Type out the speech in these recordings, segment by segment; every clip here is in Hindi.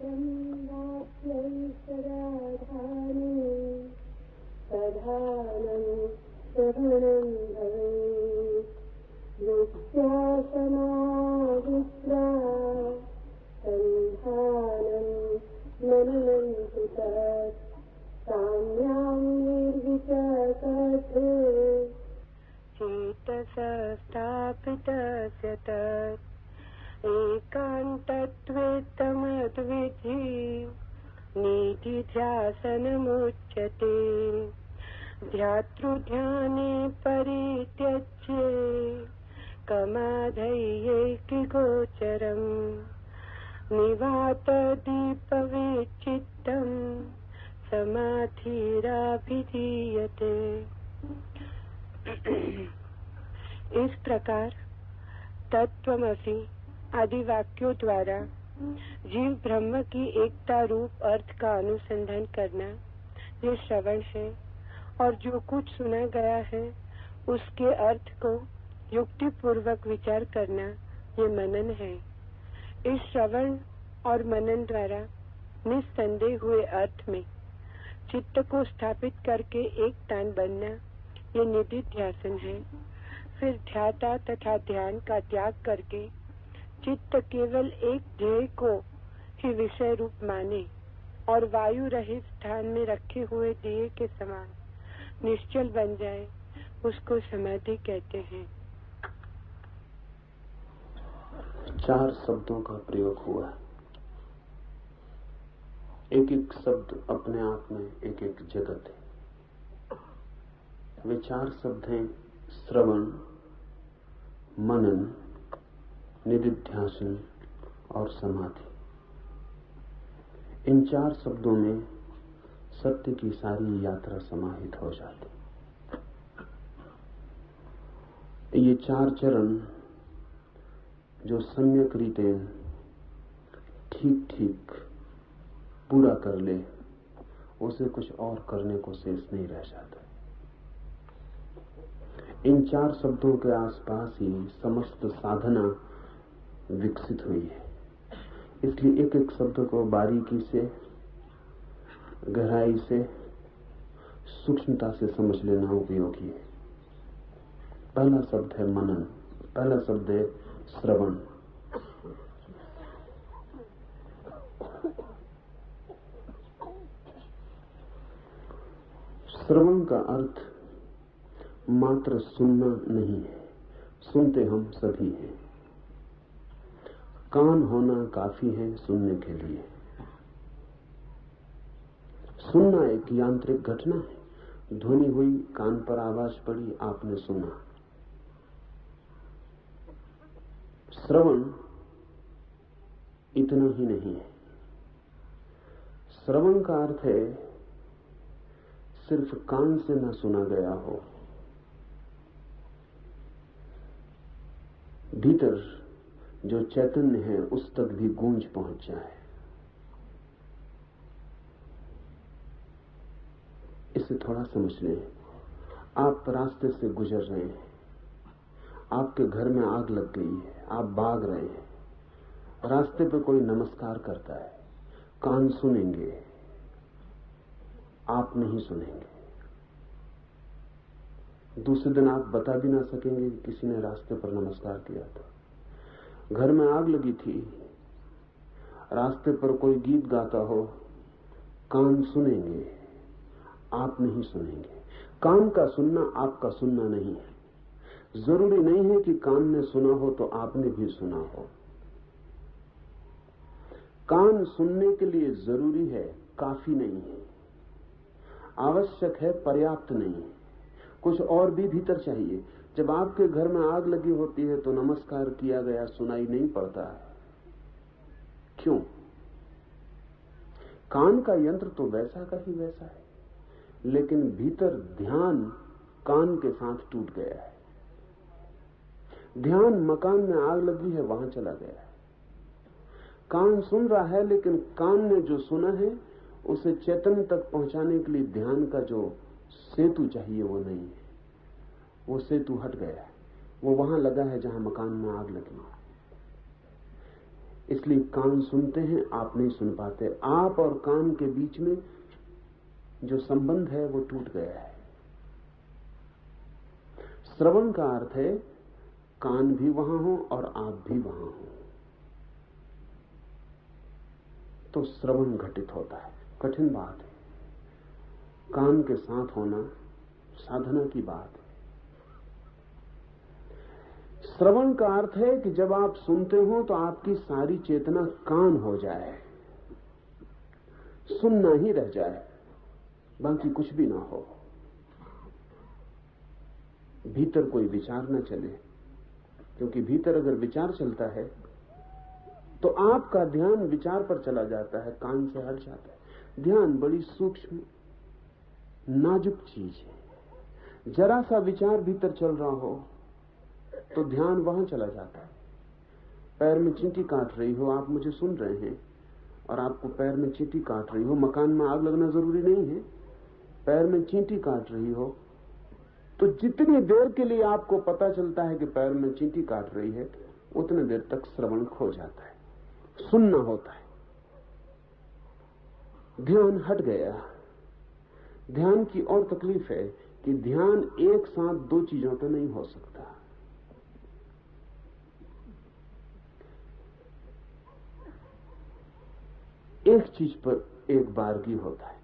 ब्रह्माप्यैश्वराधाने प्रधानं श्रवणं भवेत् विद्यासमाविद्या सन्धानं मननं तु तत् साम्यां निर्विचकते चेतसस्तापितस्य तत् एकान्तत्वेत्तमद्विधि निधिध्यासनमुच्यते ध्यातृध्याने परित्यज्य कमाधैयैकिगोचरम् निवातदीपविच्चित्तं समाधिराभिधीयते। इस प्रकार तत्त्वमसि आदि वाक्यों द्वारा जीव ब्रह्म की एकता रूप अर्थ का अनुसंधान करना ये श्रवण है, और जो कुछ सुना गया है उसके अर्थ को युक्ति पूर्वक विचार करना ये मनन है। इस श्रवण और मनन द्वारा निस्संदेह हुए अर्थ में चित्त को स्थापित करके एक तान बनना ये निधिध्यासन है। फिर ध्याता तथा ध्यान का त्याग करके चित्त केवल एक ध्येय को ही विषय रूप माने और वायु रहित स्थान में रखे हुए दिए के समान निश्चल बन जाए, उसको समाधि कहते हैं। 4 शब्दों का प्रयोग हुआ। एक एक शब्द अपने आप में एक एक जगत है। वे 4 शब्द हैं श्रवण, मनन, निधिध्यासन और समाधि। इन 4 शब्दों में सत्य की सारी यात्रा समाहित हो जाती। ये 4 चरण जो सम्यक रीते ठीक ठीक पूरा कर ले, उसे कुछ और करने को शेष नहीं रह जाता। इन 4 शब्दों के आसपास ही समस्त साधना विकसित हुई है। इसलिए एक एक शब्द को बारीकी से, गहराई से, सूक्ष्मता से समझ लेना उपयोगी है। पहला शब्द है मनन, पहला शब्द है श्रवण। श्रवण का अर्थ मात्र सुनना नहीं है, सुनते हम सभी हैं। कान होना काफी है सुनने के लिए। सुनना एक यांत्रिक घटना है। ध्वनि हुई, कान पर आवाज पड़ी, आपने सुना। श्रवण इतना ही नहीं है। श्रवण का अर्थ है सिर्फ कान से न सुना गया हो, भीतर जो चैतन्य है उस तक भी गूंज पहुंच जाए। इसे थोड़ा समझ लें। आप रास्ते से गुजर रहे हैं, आपके घर में आग लग गई है, आप भाग रहे हैं, रास्ते पे कोई नमस्कार करता है, कान सुनेंगे, आप नहीं सुनेंगे। दूसरे दिन आप बता भी ना सकेंगे कि किसी ने रास्ते पर नमस्कार किया था। घर में आग लगी थी, रास्ते पर कोई गीत गाता हो, कान सुनेंगे, आप नहीं सुनेंगे। कान का सुनना आपका सुनना नहीं है। जरूरी नहीं है कि कान ने सुना हो तो आपने भी सुना हो। कान सुनने के लिए जरूरी है, काफी नहीं है। आवश्यक है, पर्याप्त नहीं है। कुछ और भी भीतर चाहिए। जब आपके घर में आग लगी होती है तो नमस्कार किया गया सुनाई नहीं पड़ता है। क्यों? कान का यंत्र तो वैसा का ही वैसा है, लेकिन भीतर ध्यान कान के साथ टूट गया है। ध्यान मकान में आग लगी है वहां चला गया है। कान सुन रहा है, लेकिन कान ने जो सुना है उसे चेतन तक पहुंचाने के लिए ध्यान का जो सेतु चाहिए वो नहीं है। वो सेतु हट गया है, वो वहां लगा है जहां मकान में आग लगी है। इसलिए कान सुनते हैं, आप नहीं सुन पाते। आप और कान के बीच में जो संबंध है वो टूट गया है। श्रवण का अर्थ है कान भी वहां हो और आप भी वहां हो, तो श्रवण घटित होता है। कठिन बात है, कान के साथ होना साधना की बात है। श्रवण का अर्थ है कि जब आप सुनते हो तो आपकी सारी चेतना कान हो जाए, सुनना ही रह जाए, बाकी कुछ भी ना हो, भीतर कोई विचार न चले। क्योंकि भीतर अगर विचार चलता है तो आपका ध्यान विचार पर चला जाता है, कान से हट जाता है। ध्यान बड़ी सूक्ष्म नाजुक चीज है। जरा सा विचार भीतर चल रहा हो तो ध्यान वहां चला जाता है। पैर में चींटी काट रही हो, आप मुझे सुन रहे हैं और आपको पैर में चींटी काट रही हो, मकान में आग लगना जरूरी नहीं है, पैर में चींटी काट रही हो, तो जितनी देर के लिए आपको पता चलता है कि पैर में चींटी काट रही है, उतने देर तक श्रवण खो जाता है, सुनना होता है। ध्यान हट गया। ध्यान की और तकलीफ है कि ध्यान एक साथ दो चीजों पर नहीं हो सकता। एक चीज पर एक बारगी होता है,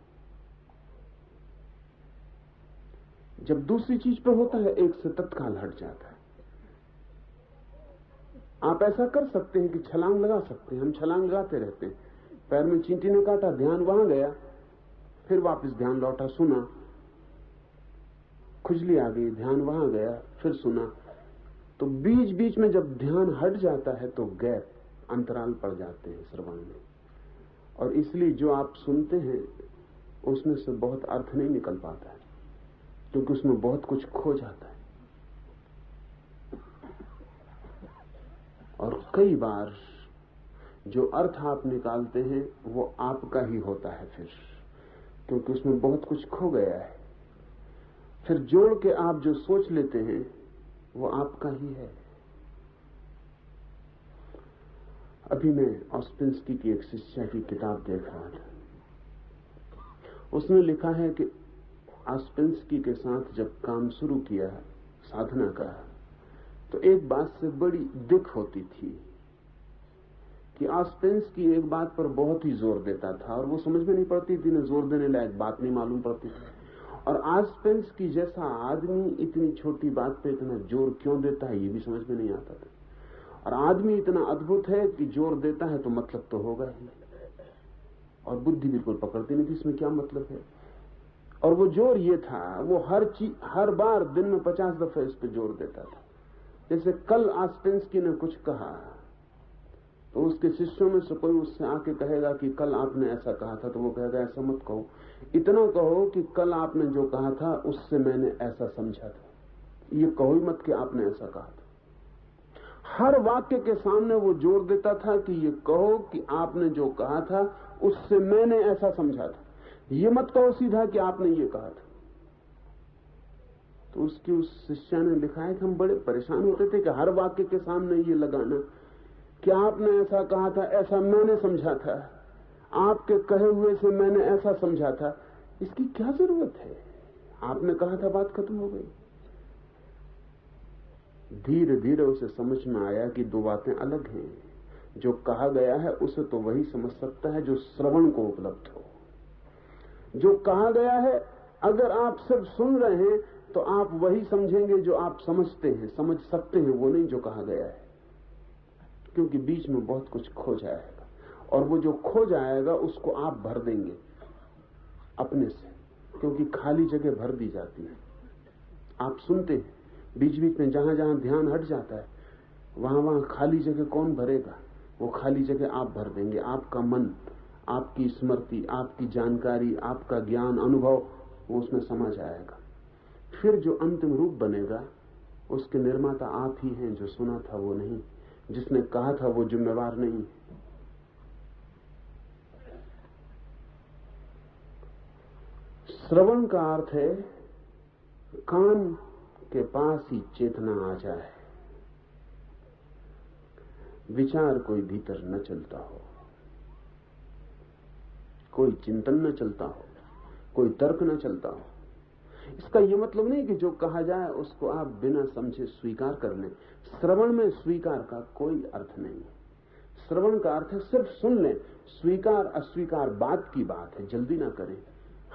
जब दूसरी चीज पर होता है एक से तत्काल हट जाता है। आप ऐसा कर सकते हैं कि छलांग लगा सकते हैं, हम छलांग लगाते रहते हैं। पैर में चींटी ने काटा, ध्यान वहां गया, फिर वापस ध्यान लौटा, सुना, खुजली आ गई, ध्यान वहां गया, फिर सुना। तो बीच बीच में जब ध्यान हट जाता है तो गैप, अंतराल पड़ जाते हैं श्रवण में, और इसलिए जो आप सुनते हैं उसमें से बहुत अर्थ नहीं निकल पाता है, क्योंकि उसमें बहुत कुछ खो जाता है। और कई बार जो अर्थ आप निकालते हैं वो आपका ही होता है फिर, क्योंकि उसमें बहुत कुछ खो गया है। फिर जोड़ के आप जो सोच लेते हैं वो आपका ही है। अभी मैं ऑस्पेंस्की की एक शिष्या की किताब देख रहा था। उसने लिखा है कि ऑस्पेंस्की के साथ जब काम शुरू किया साधना का, तो एक बात से बड़ी दिक्कत होती थी कि ऑस्पेंस्की एक बात पर बहुत ही जोर देता था और वो समझ में नहीं पड़ती थी, न जोर देने लायक बात नहीं मालूम पड़ती थी। और ऑस्पेंस्की जैसा आदमी इतनी छोटी बात पे इतना जोर क्यों देता है ये भी समझ में नहीं आता था। और आदमी इतना अद्भुत है कि जोर देता है तो मतलब तो होगा ही, और बुद्धि बिल्कुल पकड़ती नहीं थी इसमें क्या मतलब है। और वो जोर ये था, वो हर बार दिन में 50 दफे इस पे जोर देता था। जैसे कल ऑस्पेंस्की ने कुछ कहा तो उसके शिष्यों में से कोई उससे आके कहेगा कि कल आपने ऐसा कहा था, तो वो कहेगा ऐसा मत कहो, इतना कहो कि कल आपने जो कहा था उससे मैंने ऐसा समझा था। ये कहो ही मत कि आपने ऐसा कहा था। हर वाक्य के सामने वो जोर देता था कि ये कहो कि आपने जो कहा था उससे मैंने ऐसा समझा था, ये मत कहो सीधा कि आपने ये कहा था। तो उसकी उस शिष्या ने लिखा है कि हम बड़े परेशान होते थे कि हर वाक्य के सामने ये लगाना कि आपने ऐसा कहा था, ऐसा मैंने समझा था, आपके कहे हुए से मैंने ऐसा समझा था। इसकी क्या जरूरत है? आपने कहा था, बात खत्म हो गई। धीरे धीरे उसे समझ में आया कि दो बातें अलग हैं। जो कहा गया है उसे तो वही समझ सकता है जो श्रवण को उपलब्ध हो। जो कहा गया है अगर आप सिर्फ सुन रहे हैं तो आप वही समझेंगे जो आप समझते हैं, समझ सकते हैं, वो नहीं जो कहा गया है, क्योंकि बीच में बहुत कुछ खो जाएगा। और वो जो खो जाएगा उसको आप भर देंगे अपने से, क्योंकि खाली जगह भर दी जाती है। आप सुनते हैं, बीच बीच में जहां जहां ध्यान हट जाता है वहां वहां खाली जगह कौन भरेगा? वो खाली जगह आप भर देंगे। आपका मन, आपकी स्मृति, आपकी जानकारी, आपका ज्ञान, अनुभव, वो उसमें समा जाएगा। फिर जो अंतिम रूप बनेगा उसके निर्माता आप ही हैं। जो सुना था वो नहीं, जिसने कहा था वो जिम्मेवार नहीं। श्रवण का अर्थ है कान के पास ही चेतना आ जाए। विचार कोई भीतर न चलता हो, कोई चिंतन न चलता हो, कोई तर्क न चलता हो। इसका यह मतलब नहीं कि जो कहा जाए उसको आप बिना समझे स्वीकार कर लें। श्रवण में स्वीकार का कोई अर्थ नहीं है। श्रवण का अर्थ है सिर्फ सुन लें। स्वीकार अस्वीकार बात की बात है, जल्दी ना करें।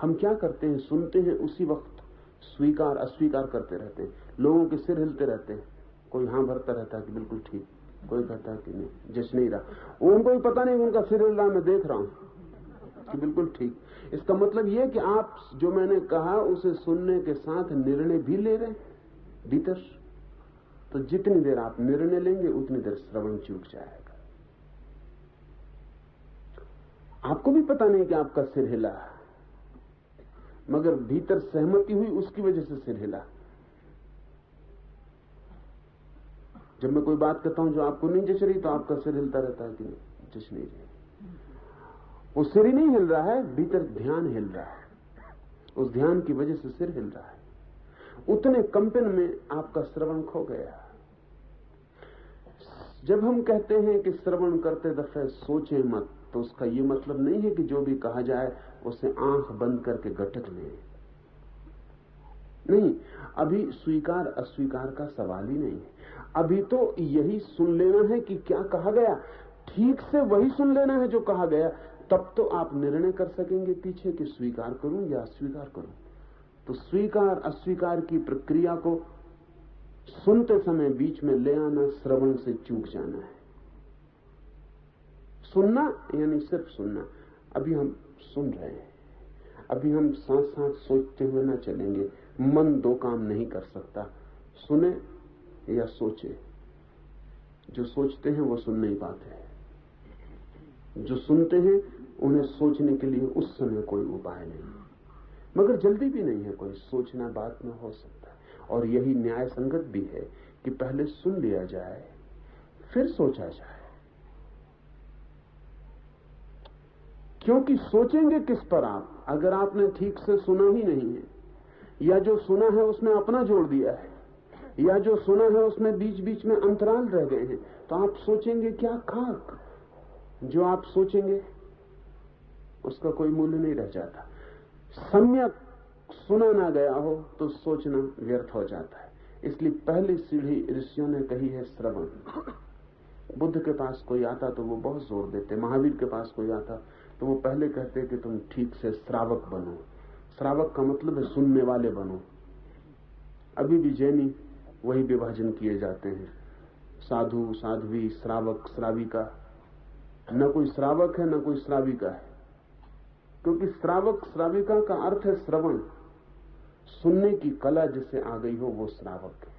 हम क्या करते हैं, सुनते हैं, उसी वक्त स्वीकार अस्वीकार करते रहते हैं। लोगों के सिर हिलते रहते हैं, कोई हां भरता रहता है कि बिल्कुल ठीक, कोई कहता है कि नहीं, जच नहीं रहा। उनको भी पता नहीं उनका सिर हिल रहा, मैं देख रहा हूं कि बिल्कुल ठीक। इसका मतलब यह कि आप जो मैंने कहा उसे सुनने के साथ निर्णय भी ले रहे हैं भीतर। तो जितनी देर आप निर्णय लेंगे उतनी देर श्रवण चूक जाएगा। आपको भी पता नहीं कि आपका सिर हिला, मगर भीतर सहमति हुई, उसकी वजह से सिर हिला। जब मैं कोई बात कहता हूं जो आपको नहीं जच रही, तो आपका सिर हिलता रहता है कि नहीं, जच नहीं रही। वो सिर ही नहीं हिल रहा है, भीतर ध्यान हिल रहा है। उस ध्यान की वजह से सिर हिल रहा है। उतने कंपन में आपका श्रवण खो गया। जब हम कहते हैं कि श्रवण करते दफे सोचें मत, तो उसका यह मतलब नहीं है कि जो भी कहा जाए उसे आंख बंद करके गटक लें। नहीं, अभी स्वीकार अस्वीकार का सवाल ही नहीं है। अभी तो यही सुन लेना है कि क्या कहा गया, ठीक से वही सुन लेना है जो कहा गया। तब तो आप निर्णय कर सकेंगे पीछे कि स्वीकार करूं या अस्वीकार करूं। तो स्वीकार अस्वीकार की प्रक्रिया को सुनते समय बीच में ले आना श्रवण से चूक जाना है। सुनना यानी सिर्फ सुनना। अभी हम सुन रहे हैं, अभी हम साथ साथ सोचते हुए ना चलेंगे। मन दो काम नहीं कर सकता, सुने या सोचे। जो सोचते हैं वो सुन नहीं पाते, जो सुनते हैं उन्हें सोचने के लिए उस समय कोई उपाय नहीं, मगर जल्दी भी नहीं है कोई। सोचना बाद में हो सकता है, और यही न्याय संगत भी है कि पहले सुन लिया जाए फिर सोचा जाए। क्योंकि सोचेंगे किस पर आप, अगर आपने ठीक से सुना ही नहीं है, या जो सुना है उसमें अपना जोड़ दिया है, या जो सुना है उसमें बीच बीच में अंतराल रह गए हैं, तो आप सोचेंगे क्या खाक। जो आप सोचेंगे उसका कोई मूल्य नहीं रह जाता। सम्यक सुना ना गया हो तो सोचना व्यर्थ हो जाता है। इसलिए पहली सीढ़ी ऋषियों ने कही है श्रवण। बुद्ध के पास कोई आता तो वो बहुत जोर देते, महावीर के पास कोई आता तो वो पहले कहते कि तुम ठीक से श्रावक बनो। श्रावक का मतलब है सुनने वाले बनो। अभी भी जैनी वही विभाजन किए जाते हैं, साधु साध्वी, श्रावक श्राविका। न कोई श्रावक है न कोई श्राविका है, क्योंकि श्रावक श्राविका का अर्थ है श्रवण। सुनने की कला जिसे आ गई हो वो श्रावक है।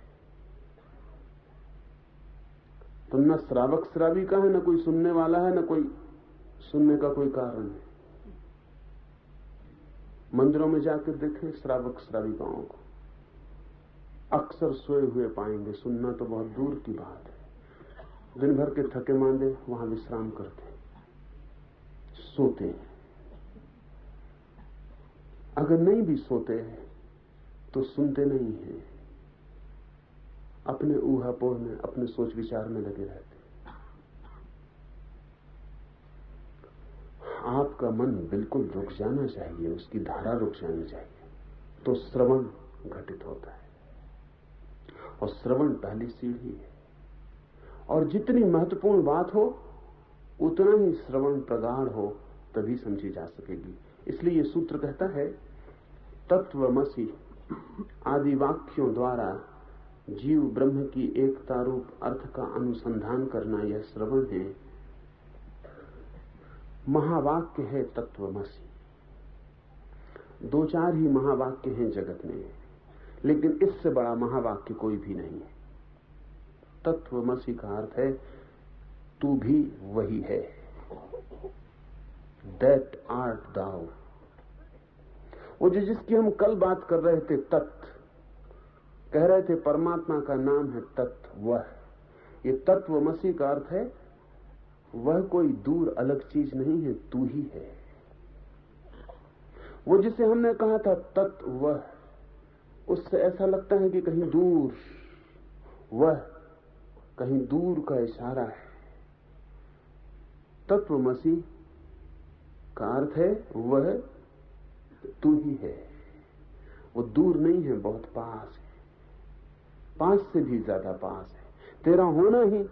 तो न श्रावक श्राविका है, न कोई सुनने वाला है, न कोई सुनने का कोई कारण है। मंदिरों में जाकर देखें श्रावक श्राविकाओं को, अक्सर सोए हुए पाएंगे। सुनना तो बहुत दूर की बात है। दिन भर के थके मांदे वहां विश्राम करते, सोते हैं। अगर नहीं भी सोते तो सुनते नहीं हैं, अपने ऊहापोह में, अपने सोच विचार में लगे रहते। आपका मन बिल्कुल रुक जाना चाहिए, उसकी धारा रुक जानी चाहिए, तो श्रवण घटित होता है। और श्रवण पहली सीढ़ी है। और जितनी महत्वपूर्ण बात हो उतना ही श्रवण प्रगाढ़ हो, तभी समझी जा सकेगी। इसलिए यह सूत्र कहता है, तत्वमसि आदि वाक्यों द्वारा जीव ब्रह्म की एकता रूप अर्थ का अनुसंधान करना यह श्रवण है। महावाक्य है तत्वमसि। दो चार ही महावाक्य हैं जगत में, लेकिन इससे बड़ा महावाक्य कोई भी नहीं है। तत्वमसि का अर्थ है तू भी वही है, दैट आर्ट दाउ। वो जिसकी हम कल बात कर रहे थे, तत्व कह रहे थे, परमात्मा का नाम है तत्व। वह ये तत्वमसि का अर्थ है वह कोई दूर अलग चीज नहीं है, तू ही है। वो जिसे हमने कहा था तत्व वह, उससे ऐसा लगता है कि कहीं दूर, वह कहीं दूर का इशारा है। तत्वमसि का अर्थ है वह तू ही है। वो दूर नहीं है, बहुत पास है, पास से भी ज्यादा पास है। तेरा होना ही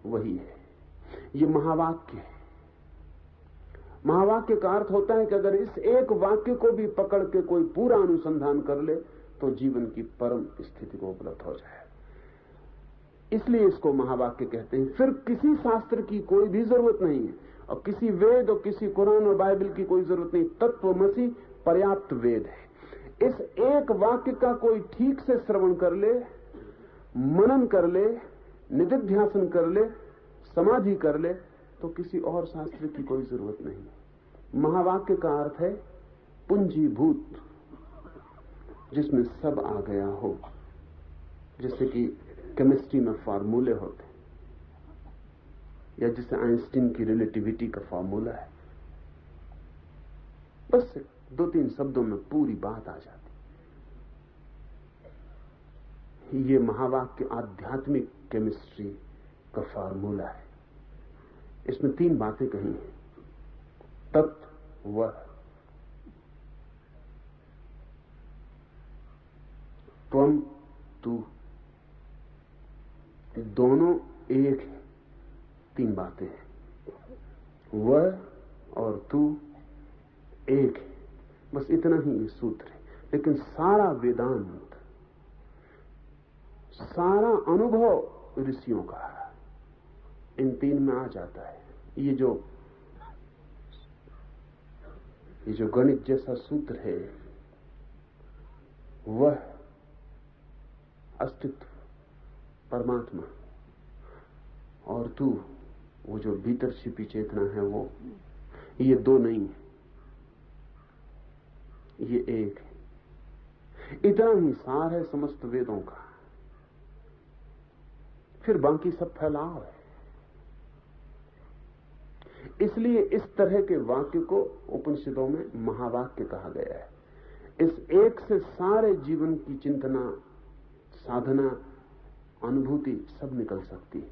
वही है। ये महावाक्य है। महावाक्य का अर्थ होता है कि अगर इस एक वाक्य को भी पकड़ के कोई पूरा अनुसंधान कर ले तो जीवन की परम स्थिति को उपलब्ध हो जाए। इसलिए इसको महावाक्य कहते हैं। फिर किसी शास्त्र की कोई भी जरूरत नहीं है, और किसी वेद और किसी कुरान और बाइबल की कोई जरूरत नहीं। तत्वमसि पर्याप्त वेद है। इस एक वाक्य का कोई ठीक से श्रवण कर ले, मनन कर ले, निधिध्यासन कर ले, समाधि कर ले, तो किसी और शास्त्र की कोई जरूरत नहीं। महावाक्य का अर्थ है पूंजीभूत, जिसमें सब आ गया हो। जैसे कि केमिस्ट्री में फार्मूले होते, या जैसे आइंस्टीन की रिलेटिविटी का फार्मूला है, बस 2-3 शब्दों में पूरी बात आ जाती। ये महावाक्य आध्यात्मिक केमिस्ट्री का फार्मूला है। इसमें 3 बातें कही हैं, तत्व, वह, त्वम, तू। दोनों एक है। 3 बातें हैं, वह और तू एक है। बस इतना ही ये सूत्र है। लेकिन सारा वेदांत, सारा अनुभव ऋषियों का इन 3 में आ जाता है। ये जो गणित जैसा सूत्र है, वह अस्तित्व, परमात्मा, और तू, वो जो भीतर छिपी चेतना है, वो, ये 2 नहीं है, ये एक है। इतना ही सार है समस्त वेदों का। फिर बाकी सब फैलाव है। इसलिए इस तरह के वाक्य को उपनिषदों में महावाक्य कहा गया है। इस एक से सारे जीवन की चिंतना, साधना, अनुभूति सब निकल सकती है।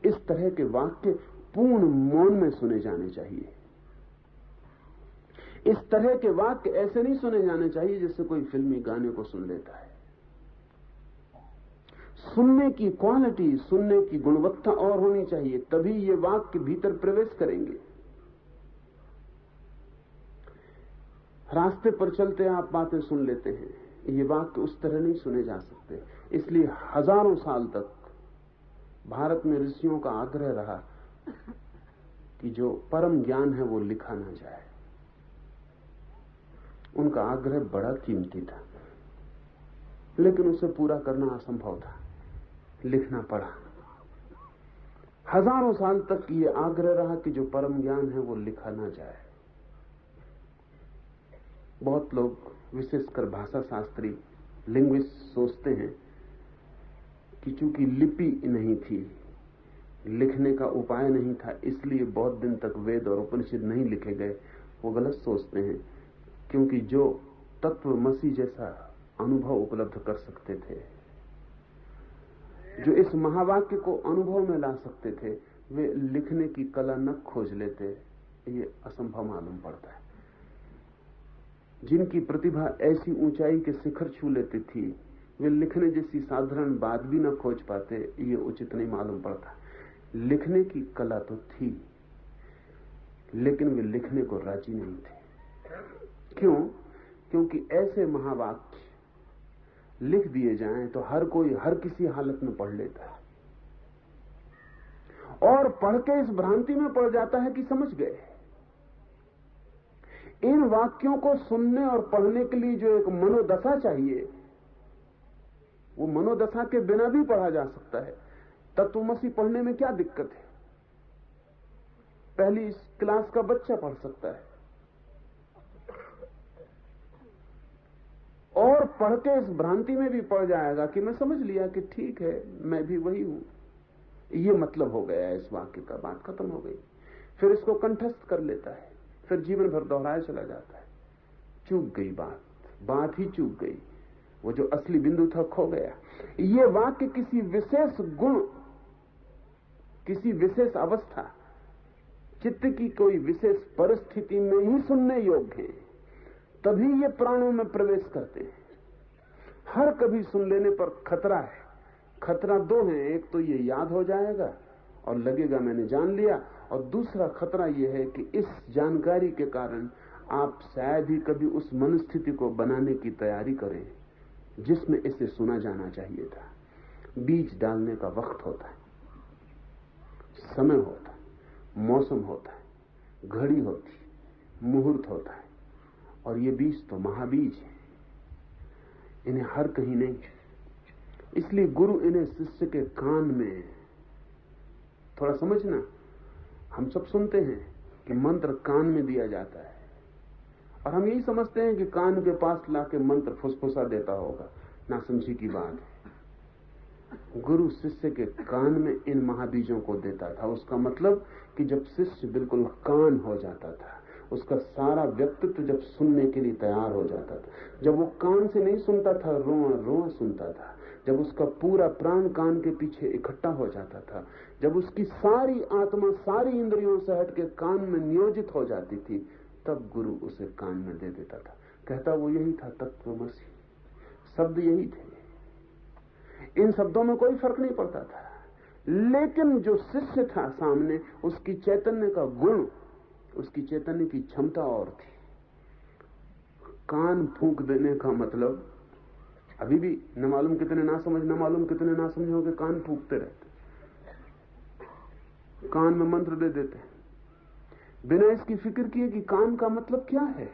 इस तरह के वाक्य पूर्ण मौन में सुने जाने चाहिए। इस तरह के वाक्य ऐसे नहीं सुने जाने चाहिए जैसे कोई फिल्मी गाने को सुन लेता है। सुनने की क्वालिटी, सुनने की गुणवत्ता और होनी चाहिए, तभी ये वाक्य भीतर प्रवेश करेंगे। रास्ते पर चलते आप बातें सुन लेते हैं, ये वाक्य उस तरह नहीं सुने जा सकते। इसलिए हजारों साल तक भारत में ऋषियों का आग्रह रहा कि जो परम ज्ञान है वो लिखा ना जाए। उनका आग्रह बड़ा कीमती था, लेकिन उसे पूरा करना असंभव था, लिखना पड़ा। हजारों साल तक ये आग्रह रहा कि जो परम ज्ञान है वो लिखा ना जाए। बहुत लोग, विशेषकर भाषा शास्त्री, लिंग्विस्ट, सोचते हैं कि चूंकि लिपि नहीं थी, लिखने का उपाय नहीं था, इसलिए बहुत दिन तक वेद और उपनिषद नहीं लिखे गए। वो गलत सोचते हैं, क्योंकि जो तत्वमसि जैसा अनुभव उपलब्ध कर सकते थे, जो इस महावाक्य को अनुभव में ला सकते थे, वे लिखने की कला न खोज लेते। ये असंभव मालूम पड़ता है। जिनकी प्रतिभा ऐसी ऊंचाई के शिखर छू लेती थी, वे लिखने जैसी साधारण बात भी न खोज पाते। ये उचित नहीं मालूम पड़ता। लिखने की कला तो थी, लेकिन वे लिखने को राजी नहीं थे। क्यों? क्योंकि ऐसे महावाक्य लिख दिए जाएं तो हर कोई हर किसी हालत में पढ़ लेता है, और पढ़ के इस भ्रांति में पड़ जाता है कि समझ गए। इन वाक्यों को सुनने और पढ़ने के लिए जो एक मनोदशा चाहिए, वो मनोदशा के बिना भी पढ़ा जा सकता है। तत्वमसि पढ़ने में क्या दिक्कत है? पहली क्लास का बच्चा पढ़ सकता है, और पढ़ के इस भ्रांति में भी पड़ जाएगा कि मैं समझ लिया कि ठीक है, मैं भी वही हूं। ये मतलब हो गया इस वाक्य का, बात खत्म हो गई। फिर इसको कंठस्थ कर लेता है, फिर जीवन भर दोहराया चला जाता है। चूक गई बात ही चूक गई। वो जो असली बिंदु था खो गया। ये वाक्य किसी विशेष गुण, किसी विशेष अवस्था, चित्त की कोई विशेष परिस्थिति में ही सुनने योग्य हैं, तभी ये प्राणों में प्रवेश करते हैं। हर कभी सुन लेने पर खतरा है। खतरा दो है, एक तो ये याद हो जाएगा और लगेगा मैंने जान लिया, और दूसरा खतरा यह है कि इस जानकारी के कारण आप शायद ही कभी उस मनस्थिति को बनाने की तैयारी करें जिसमें इसे सुना जाना चाहिए था। बीज डालने का वक्त होता है, समय होता है, मौसम होता है, घड़ी होती, मुहूर्त होता है, और ये बीज तो महाबीज है, इन्हें हर कहीं नहीं। इसलिए गुरु इन्हें शिष्य के कान में, थोड़ा समझना, हम सब सुनते हैं कि मंत्र कान में दिया जाता है, और हम यही समझते हैं कि कान के पास लाके मंत्र फुसफुसा देता होगा। नासमझी की बात है। गुरु शिष्य के कान में इन महाबीजों को देता था। उसका मतलब कि जब शिष्य बिल्कुल कान हो जाता था, उसका सारा व्यक्तित्व जब सुनने के लिए तैयार हो जाता था, जब वो कान से नहीं सुनता था, रोआ रोआ सुनता था, जब उसका पूरा प्राण कान के पीछे इकट्ठा हो जाता था, जब उसकी सारी आत्मा सारी इंद्रियों से हट के कान में नियोजित हो जाती थी, तब गुरु उसे कान में दे देता था। कहता वो यही था तत्वमसि, शब्द यही थे। इन शब्दों में कोई फर्क नहीं पड़ता था, लेकिन जो शिष्य था सामने, उसकी चैतन्य का गुण, उसकी चैतन्य की क्षमता और थी। कान फूंक देने का मतलब, अभी भी न मालूम कितने ना समझों के कान फूंकते रहते, कान में मंत्र दे देते हैं बिना इसकी फिक्र किए कि कान का मतलब क्या है।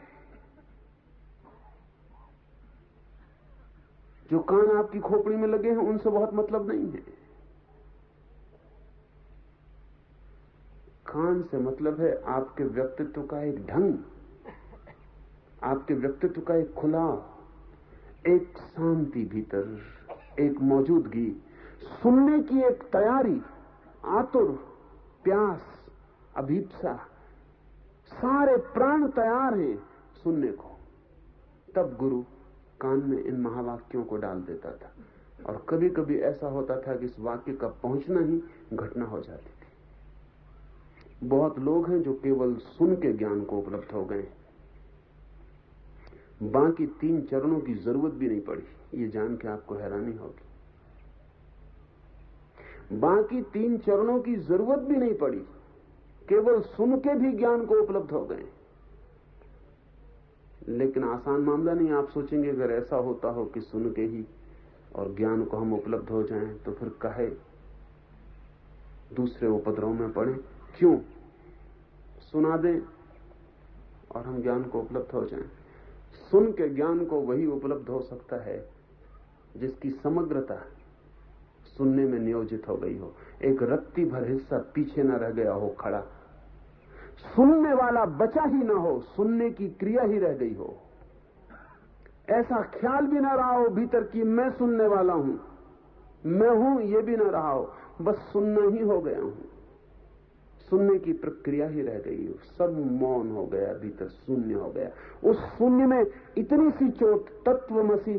जो कान आपकी खोपड़ी में लगे हैं उनसे बहुत मतलब नहीं है। कान से मतलब है आपके व्यक्तित्व का एक ढंग, आपके व्यक्तित्व का एक खुलाव, एक शांति भीतर, एक मौजूदगी, सुनने की एक तैयारी, आतुर, प्यास, अभीप्सा, सारे प्राण तैयार हैं सुनने को। तब गुरु कान में इन महावाक्यों को डाल देता था, और कभी कभी ऐसा होता था कि इस वाक्य का पहुंचना ही घटना हो जाती थी। बहुत लोग हैं जो केवल सुन के ज्ञान को उपलब्ध हो गए, बाकी 3 चरणों की जरूरत भी नहीं पड़ी। ये जान के आपको हैरानी होगी, बाकी 3 चरणों की जरूरत भी नहीं पड़ी, केवल सुन के भी ज्ञान को उपलब्ध हो गए। लेकिन आसान मामला नहीं। आप सोचेंगे अगर ऐसा होता हो कि सुन के ही और ज्ञान को हम उपलब्ध हो जाएं, तो फिर काहे दूसरे उपद्रव में पड़े? क्यों? सुना दें और हम ज्ञान को उपलब्ध हो जाएं। सुन के ज्ञान को वही उपलब्ध हो सकता है जिसकी समग्रता सुनने में नियोजित हो गई हो, एक रत्ती भर हिस्सा पीछे न रह गया हो खड़ा, सुनने वाला बचा ही ना हो, सुनने की क्रिया ही रह गई हो, ऐसा ख्याल भी ना रहा हो भीतर कि मैं सुनने वाला हूं, मैं हूं, ये भी ना रहा हो, बस सुनना ही हो गया हूं, सुनने की प्रक्रिया ही रह गई हो, सब मौन हो गया, भीतर शून्य हो गया। उस शून्य में इतनी सी चोट तत्वमसि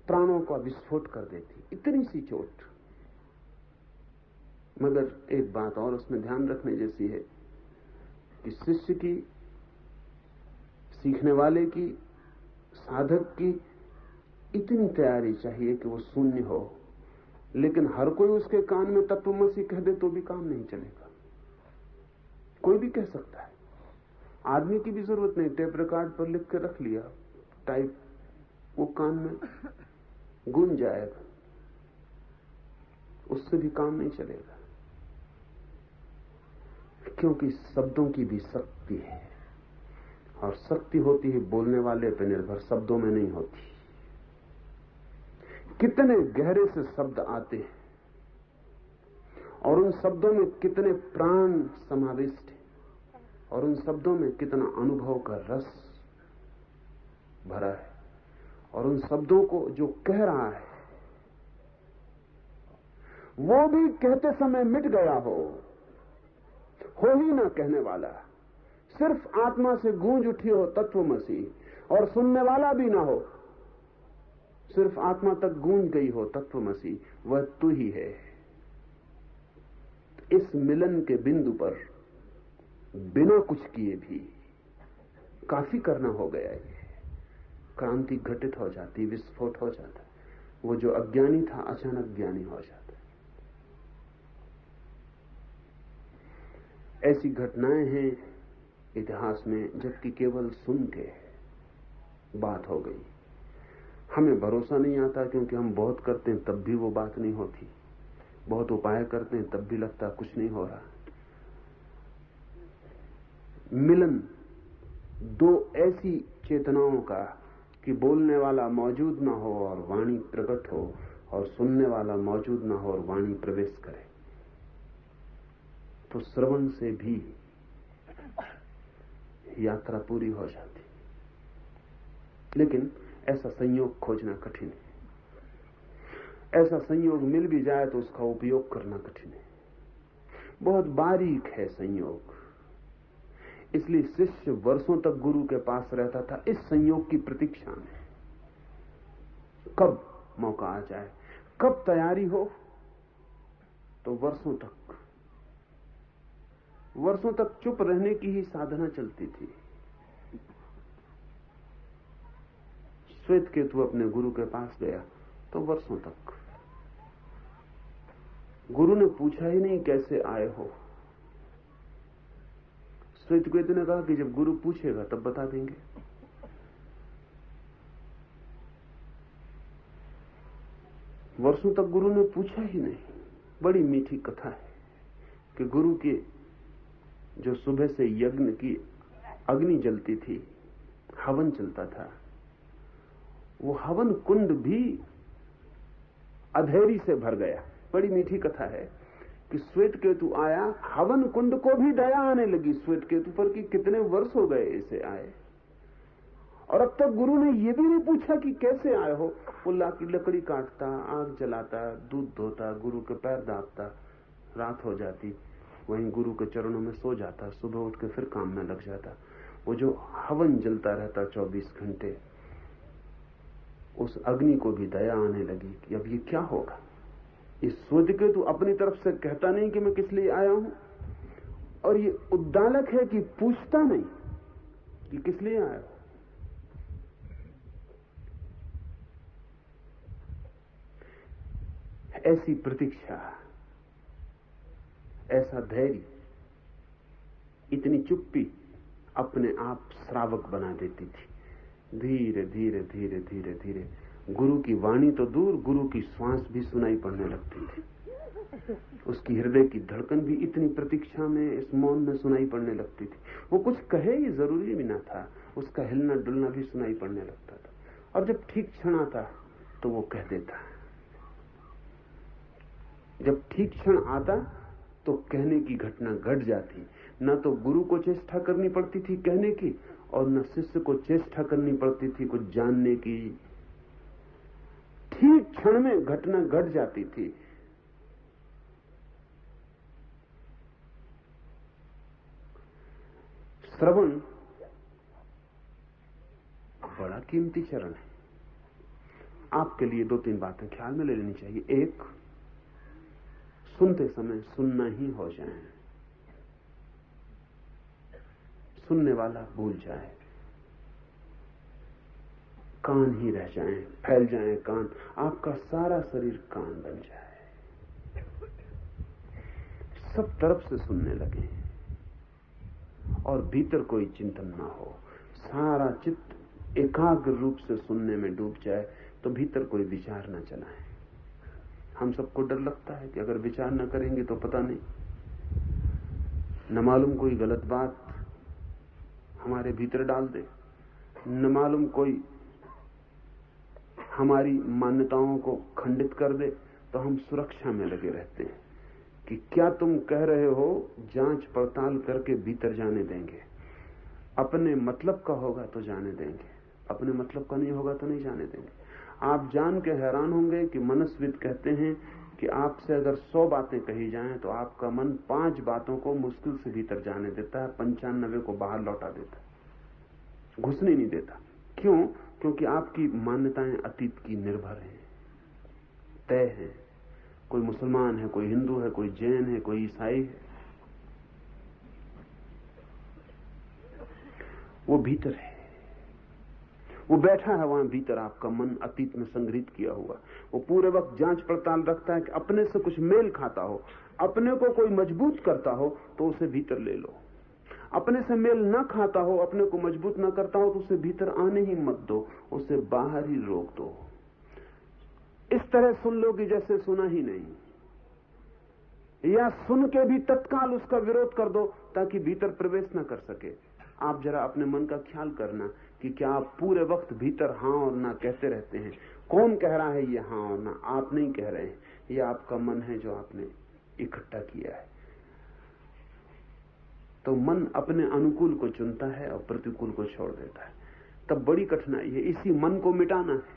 प्राणों का विस्फोट कर देती, इतनी सी चोट। मगर एक बात और उसमें ध्यान रखने जैसी है कि शिष्य की, सीखने वाले की, साधक की इतनी तैयारी चाहिए कि वो शून्य हो, लेकिन हर कोई उसके कान में तत्वमसि कह दे तो भी काम नहीं चलेगा। कोई भी कह सकता है, आदमी की भी जरूरत नहीं, टेप रिकॉर्ड पर लिख के रख लिया, टाइप, वो कान में गूंज जाएगा, उससे भी काम नहीं चलेगा। क्योंकि शब्दों की भी शक्ति है, और शक्ति होती है बोलने वाले पर निर्भर, शब्दों में नहीं होती। कितने गहरे से शब्द आते हैं और उन शब्दों में कितने प्राण समाविष्ट हैं, और उन शब्दों में कितना अनुभव का रस भरा है, और उन शब्दों को जो कह रहा है वो भी कहते समय मिट गया हो ही ना कहने वाला, सिर्फ आत्मा से गूंज उठी हो तत्वमसि, और सुनने वाला भी ना हो, सिर्फ आत्मा तक गूंज गई हो तत्वमसि, वह तू ही है। इस मिलन के बिंदु पर बिना कुछ किए भी काफी करना हो गया है। क्रांति घटित हो जाती, विस्फोट हो जाता है। वो जो अज्ञानी था अचानक ज्ञानी हो जाता है। ऐसी घटनाएं हैं इतिहास में, जबकि केवल सुन के बात हो गई। हमें भरोसा नहीं आता क्योंकि हम बहुत करते हैं तब भी वो बात नहीं होती, बहुत उपाय करते हैं तब भी लगता कुछ नहीं हो रहा। मिलन दो ऐसी चेतनाओं का कि बोलने वाला मौजूद ना हो और वाणी प्रकट हो, और सुनने वाला मौजूद ना हो और वाणी प्रवेश करे, तो श्रवण से भी यात्रा पूरी हो जाती। लेकिन ऐसा संयोग खोजना कठिन है। ऐसा संयोग मिल भी जाए तो उसका उपयोग करना कठिन है। बहुत बारीक है संयोग। इसलिए शिष्य वर्षों तक गुरु के पास रहता था इस संयोग की प्रतीक्षा में, कब मौका आ जाए, कब तैयारी हो। तो वर्षों तक चुप रहने की ही साधना चलती थी। श्वेतकेतु अपने गुरु के पास गया तो वर्षों तक गुरु ने पूछा ही नहीं कैसे आए हो। श्वेतकेतु ने कहा कि जब गुरु पूछेगा तब बता देंगे। वर्षों तक गुरु ने पूछा ही नहीं। बड़ी मीठी कथा है कि गुरु की जो सुबह से यज्ञ की अग्नि जलती थी, हवन चलता था, वो हवन कुंड भी अधेरी से भर गया। बड़ी मीठी कथा है कि श्वेतकेतु आया, हवन कुंड को भी दया आने लगी श्वेतकेतु पर कि कितने वर्ष हो गए इसे आए, और अब तक गुरु ने यह भी नहीं पूछा कि कैसे आए हो। पुल्ला की लकड़ी काटता, आग जलाता, दूध धोता, गुरु के पैर दाबता, रात हो जाती, वहीं गुरु के चरणों में सो जाता, सुबह उठ के फिर काम में लग जाता। वो जो हवन जलता रहता 24 घंटे, उस अग्नि को भी दया आने लगी कि अब ये क्या होगा। इस श्वेतकेतु अपनी तरफ से कहता नहीं कि मैं किस लिए आया हूं, और ये उद्दालक है कि पूछता नहीं कि किस लिए आया हो। ऐसी प्रतीक्षा, ऐसा धैर्य, इतनी चुप्पी अपने आप श्रावक बना देती थी। धीरे धीरे धीरे धीरे धीरे गुरु की वाणी तो दूर, गुरु की श्वास भी सुनाई पड़ने लगती थी। उसकी हृदय की धड़कन भी इतनी प्रतीक्षा में, इस मौन में सुनाई पड़ने लगती थी। वो कुछ कहे ये जरूरी भी ना था, उसका हिलना डुलना भी सुनाई पड़ने लगता था। और जब ठीक क्षण आता तो वो कह देता। जब ठीक क्षण आता तो कहने की घटना घट जाती। न तो गुरु को चेष्टा करनी पड़ती थी कहने की, और न शिष्य को चेष्टा करनी पड़ती थी कुछ जानने की। ठीक क्षण में घटना घट जाती थी। श्रवण बड़ा कीमती चरण है। आपके लिए 2-3 बातें ख्याल में ले लेनी चाहिए। एक, सुनते समय सुनना ही हो जाए, सुनने वाला भूल जाए, कान ही रह जाए, फैल जाए कान, आपका सारा शरीर कान बन जाए, सब तरफ से सुनने लगे और भीतर कोई चिंतन ना हो, सारा चित्त एकाग्र रूप से सुनने में डूब जाए, तो भीतर कोई विचार न चलाए। हम सबको डर लगता है कि अगर विचार न करेंगे तो पता नहीं, न मालूम कोई गलत बात हमारे भीतर डाल दे, न मालूम कोई हमारी मान्यताओं को खंडित कर दे। तो हम सुरक्षा में लगे रहते हैं कि क्या तुम कह रहे हो, जांच पड़ताल करके भीतर जाने देंगे। अपने मतलब का होगा तो जाने देंगे, अपने मतलब का नहीं होगा तो नहीं जाने देंगे। आप जान के हैरान होंगे कि मनस्विद कहते हैं कि आपसे अगर 100 बातें कही जाएं तो आपका मन 5 बातों को मुश्किल से भीतर जाने देता है, 95 को बाहर लौटा देता है, घुसने नहीं देता। क्यों? क्योंकि आपकी मान्यताएं अतीत की निर्भर हैं, तय हैं। कोई मुसलमान है, कोई हिंदू है, कोई जैन है, कोई ईसाई है। वो भीतर है, वो बैठा है वहां भीतर, आपका मन अतीत में संग्रहित किया हुआ। वो पूरे वक्त जांच पड़ताल रखता है कि अपने से कुछ मेल खाता हो, अपने को कोई मजबूत करता हो तो उसे भीतर ले लो, अपने से मेल न खाता हो, अपने को मजबूत न करता हो तो उसे भीतर आने ही मत दो, उसे बाहर ही रोक दो। इस तरह सुन लो कि जैसे सुना ही नहीं, या सुन के भी तत्काल उसका विरोध कर दो ताकि भीतर प्रवेश न कर सके। आप जरा अपने मन का ख्याल करना कि क्या आप पूरे वक्त भीतर हां और ना कहते रहते हैं। कौन कह रहा है ये हां और ना? आप नहीं कह रहे हैं, ये आपका मन है जो आपने इकट्ठा किया है। तो मन अपने अनुकूल को चुनता है और प्रतिकूल को छोड़ देता है। तब बड़ी कठिनाई है, इसी मन को मिटाना है।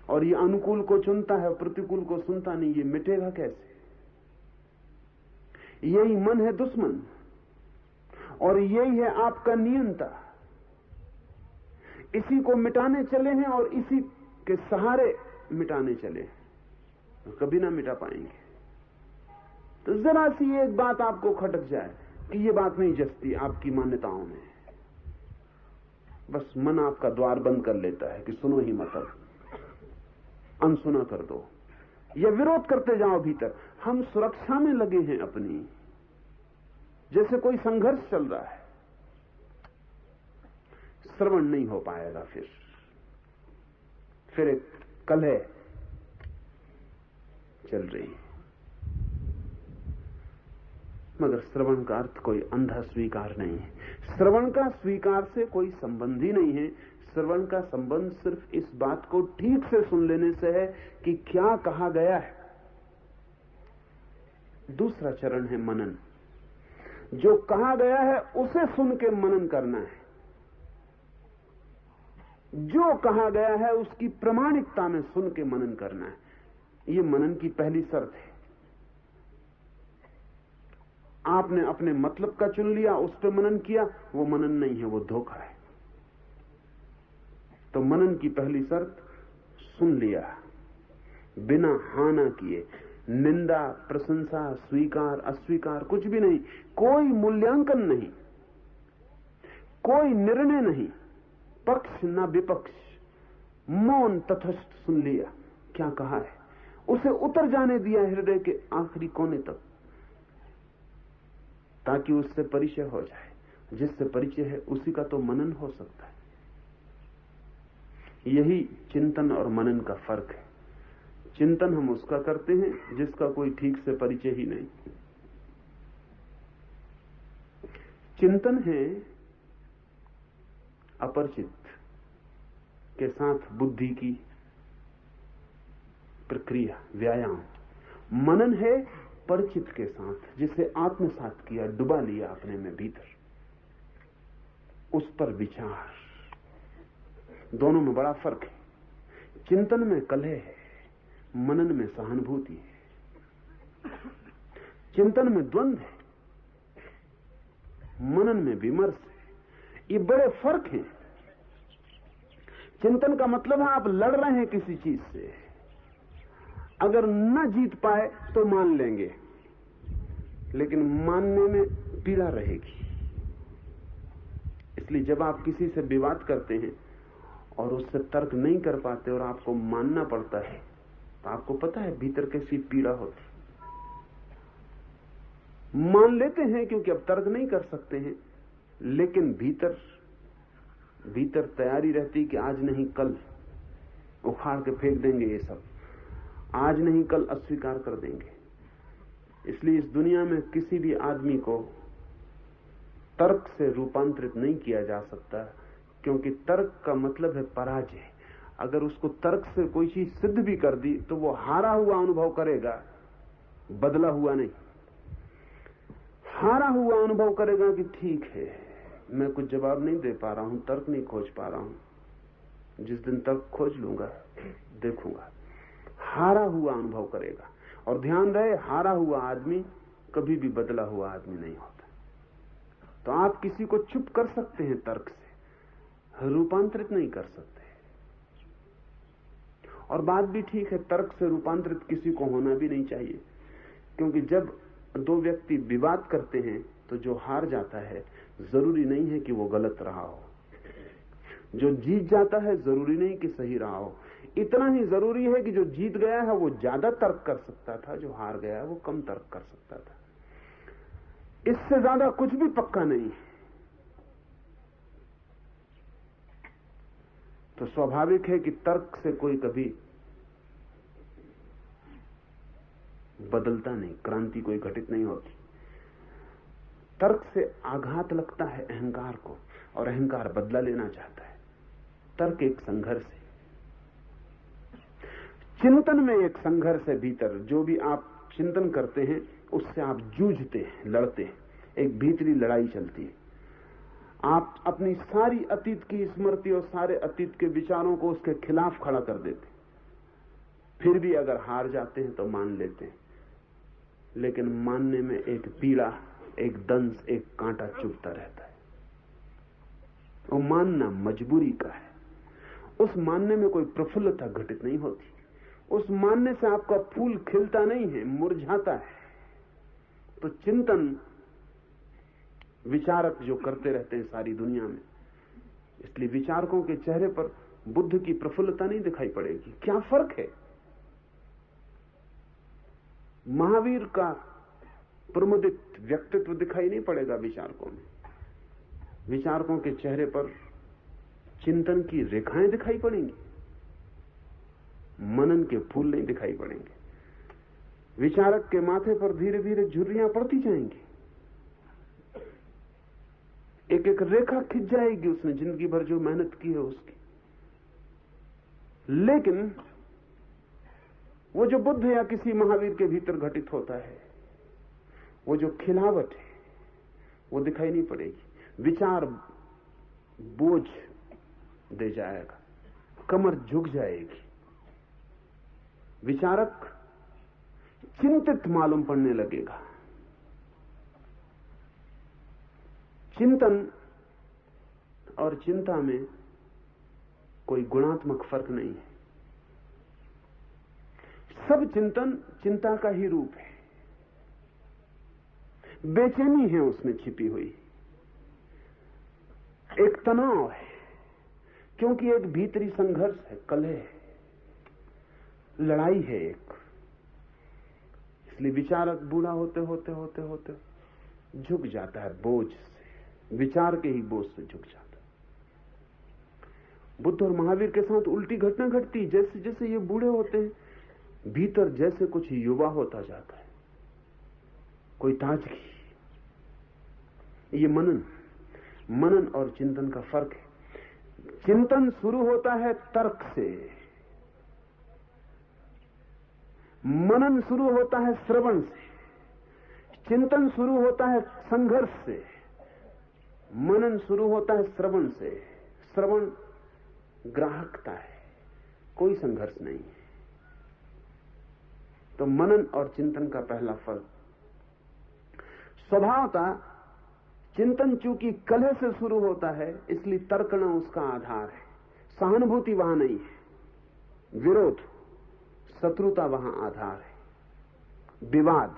और ये अनुकूल को चुनता है और प्रतिकूल को सुनता नहीं, ये मिटेगा कैसे? यही मन है दुश्मन और यही है आपका नियंता। इसी को मिटाने चले हैं और इसी के सहारे मिटाने चले हैं, कभी ना मिटा पाएंगे। तो जरा सी एक बात आपको खटक जाए कि ये बात नहीं जचती आपकी मान्यताओं में, बस मन आपका द्वार बंद कर लेता है कि सुनो ही मत, अनसुना कर दो या विरोध करते जाओ भीतर। हम सुरक्षा में लगे हैं अपनी, जैसे कोई संघर्ष चल रहा है। श्रवण नहीं हो पाएगा, फिर एक कलह चल रही। मगर श्रवण का अर्थ कोई अंधा स्वीकार नहीं है, श्रवण का स्वीकार से कोई संबंध ही नहीं है। श्रवण का संबंध सिर्फ इस बात को ठीक से सुन लेने से है कि क्या कहा गया है। दूसरा चरण है मनन। जो कहा गया है उसे सुन के मनन करना है। जो कहा गया है उसकी प्रामाणिकता में सुन के मनन करना है। यह मनन की पहली शर्त है। आपने अपने मतलब का चुन लिया, उस पर मनन किया, वो मनन नहीं है, वो धोखा है। तो मनन की पहली शर्त सुन लिया, बिना हां ना किए, निंदा प्रशंसा स्वीकार अस्वीकार कुछ भी नहीं, कोई मूल्यांकन नहीं, कोई निर्णय नहीं, पक्ष ना विपक्ष, मौन तटस्थ सुन लिया। क्या कहा है उसे उतर जाने दिया हृदय के आखिरी कोने तक, ताकि उससे परिचय हो जाए। जिससे परिचय है उसी का तो मनन हो सकता है। यही चिंतन और मनन का फर्क है। चिंतन हम उसका करते हैं जिसका कोई ठीक से परिचय ही नहीं। चिंतन है अपरिचित के साथ बुद्धि की प्रक्रिया, व्यायाम। मनन है परिचित के साथ, जिसे आत्मसात किया, डुबा लिया अपने में भीतर, उस पर विचार। दोनों में बड़ा फर्क है। चिंतन में कलह है, मनन में सहानुभूति है। चिंतन में द्वंद्व है, मनन में विमर्श है। ये बड़े फर्क हैं। चिंतन का मतलब है आप लड़ रहे हैं किसी चीज से, अगर न जीत पाए तो मान लेंगे, लेकिन मानने में पीड़ा रहेगी। इसलिए जब आप किसी से विवाद करते हैं और उससे तर्क नहीं कर पाते और आपको मानना पड़ता है, तो आपको पता है भीतर कैसी पीड़ा होती। मान लेते हैं क्योंकि अब तर्क नहीं कर सकते हैं, लेकिन भीतर तैयारी रहती कि आज नहीं कल उखाड़ के फेंक देंगे ये सब, आज नहीं कल अस्वीकार कर देंगे। इसलिए इस दुनिया में किसी भी आदमी को तर्क से रूपांतरित नहीं किया जा सकता, क्योंकि तर्क का मतलब है पराजय। अगर उसको तर्क से कोई चीज सिद्ध भी कर दी तो वो हारा हुआ अनुभव करेगा, बदला हुआ नहीं। हारा हुआ अनुभव करेगा कि ठीक है, मैं कुछ जवाब नहीं दे पा रहा हूं, तर्क नहीं खोज पा रहा हूं, जिस दिन तर्क खोज लूंगा देखूंगा। हारा हुआ अनुभव करेगा। और ध्यान रहे, हारा हुआ आदमी कभी भी बदला हुआ आदमी नहीं होता। तो आप किसी को चुप कर सकते हैं तर्क से, रूपांतरित नहीं कर सकते। और बात भी ठीक है, तर्क से रूपांतरित किसी को होना भी नहीं चाहिए, क्योंकि जब दो व्यक्ति विवाद करते हैं तो जो हार जाता है जरूरी नहीं है कि वो गलत रहा हो। जो जीत जाता है जरूरी नहीं कि सही रहा हो, इतना ही जरूरी है कि जो जीत गया है वो ज्यादा तर्क कर सकता था, जो हार गया है वो कम तर्क कर सकता था। इससे ज्यादा कुछ भी पक्का नहीं है। तो स्वाभाविक है कि तर्क से कोई कभी बदलता नहीं, क्रांति कोई घटित नहीं होती। तर्क से आघात लगता है अहंकार को, और अहंकार बदला लेना चाहता है। तर्क एक संघर्ष है, चिंतन में एक संघर्ष है। भीतर जो भी आप चिंतन करते हैं उससे आप जूझते हैं, लड़ते हैं, एक भीतरी लड़ाई चलती है। आप अपनी सारी अतीत की स्मृति और सारे अतीत के विचारों को उसके खिलाफ खड़ा कर देते, फिर भी अगर हार जाते हैं तो मान लेते हैं, लेकिन मानने में एक पीड़ा, एक दंश, एक कांटा चुभता रहता है। वो मानना मजबूरी का है। उस मानने में कोई प्रफुल्लता घटित नहीं होती। उस मानने से आपका फूल खिलता नहीं है, मुरझाता है। तो चिंतन विचारक जो करते रहते हैं सारी दुनिया में, इसलिए विचारकों के चेहरे पर बुद्ध की प्रफुल्लता नहीं दिखाई पड़ेगी। क्या फर्क है? महावीर का प्रमुदित व्यक्तित्व दिखाई नहीं पड़ेगा विचारकों में। विचारकों के चेहरे पर चिंतन की रेखाएं दिखाई पड़ेंगी, मनन के फूल नहीं दिखाई पड़ेंगे। विचारक के माथे पर धीरे धीरे झुर्रियां पड़ती जाएंगी, एक एक रेखा खिंच जाएगी उसने जिंदगी भर जो मेहनत की है उसकी। लेकिन वो जो बुद्ध या किसी महावीर के भीतर घटित होता है, वो जो खिलावट है वो दिखाई नहीं पड़ेगी। विचार बोझ दे जाएगा, कमर झुक जाएगी। विचारक चिंतित मालूम पड़ने लगेगा। चिंतन और चिंता में कोई गुणात्मक फर्क नहीं है। सब चिंतन चिंता का ही रूप है। बेचैनी है उसमें छिपी हुई, एक तनाव है, क्योंकि एक भीतरी संघर्ष है, कलह है, लड़ाई है एक। इसलिए विचारक बूढ़ा होते होते होते होते झुक जाता है बोझ से, विचार के ही बोझ से झुक जाता है। बुद्ध और महावीर के साथ उल्टी घटना घटती। जैसे जैसे ये बूढ़े होते हैं, भीतर जैसे कुछ युवा होता जाता है, कोई ताजगी। ये मनन और चिंतन का फर्क है। चिंतन शुरू होता है तर्क से, मनन शुरू होता है श्रवण से। चिंतन शुरू होता है संघर्ष से, मनन शुरू होता है श्रवण से। श्रवण ग्राहकता है, कोई संघर्ष नहीं है। तो मनन और चिंतन का पहला फर्क, स्वभावतः चिंतन चूंकि कलह से शुरू होता है इसलिए तर्कना उसका आधार है। सहानुभूति वहां नहीं है, विरोध, शत्रुता वहां आधार है, विवाद।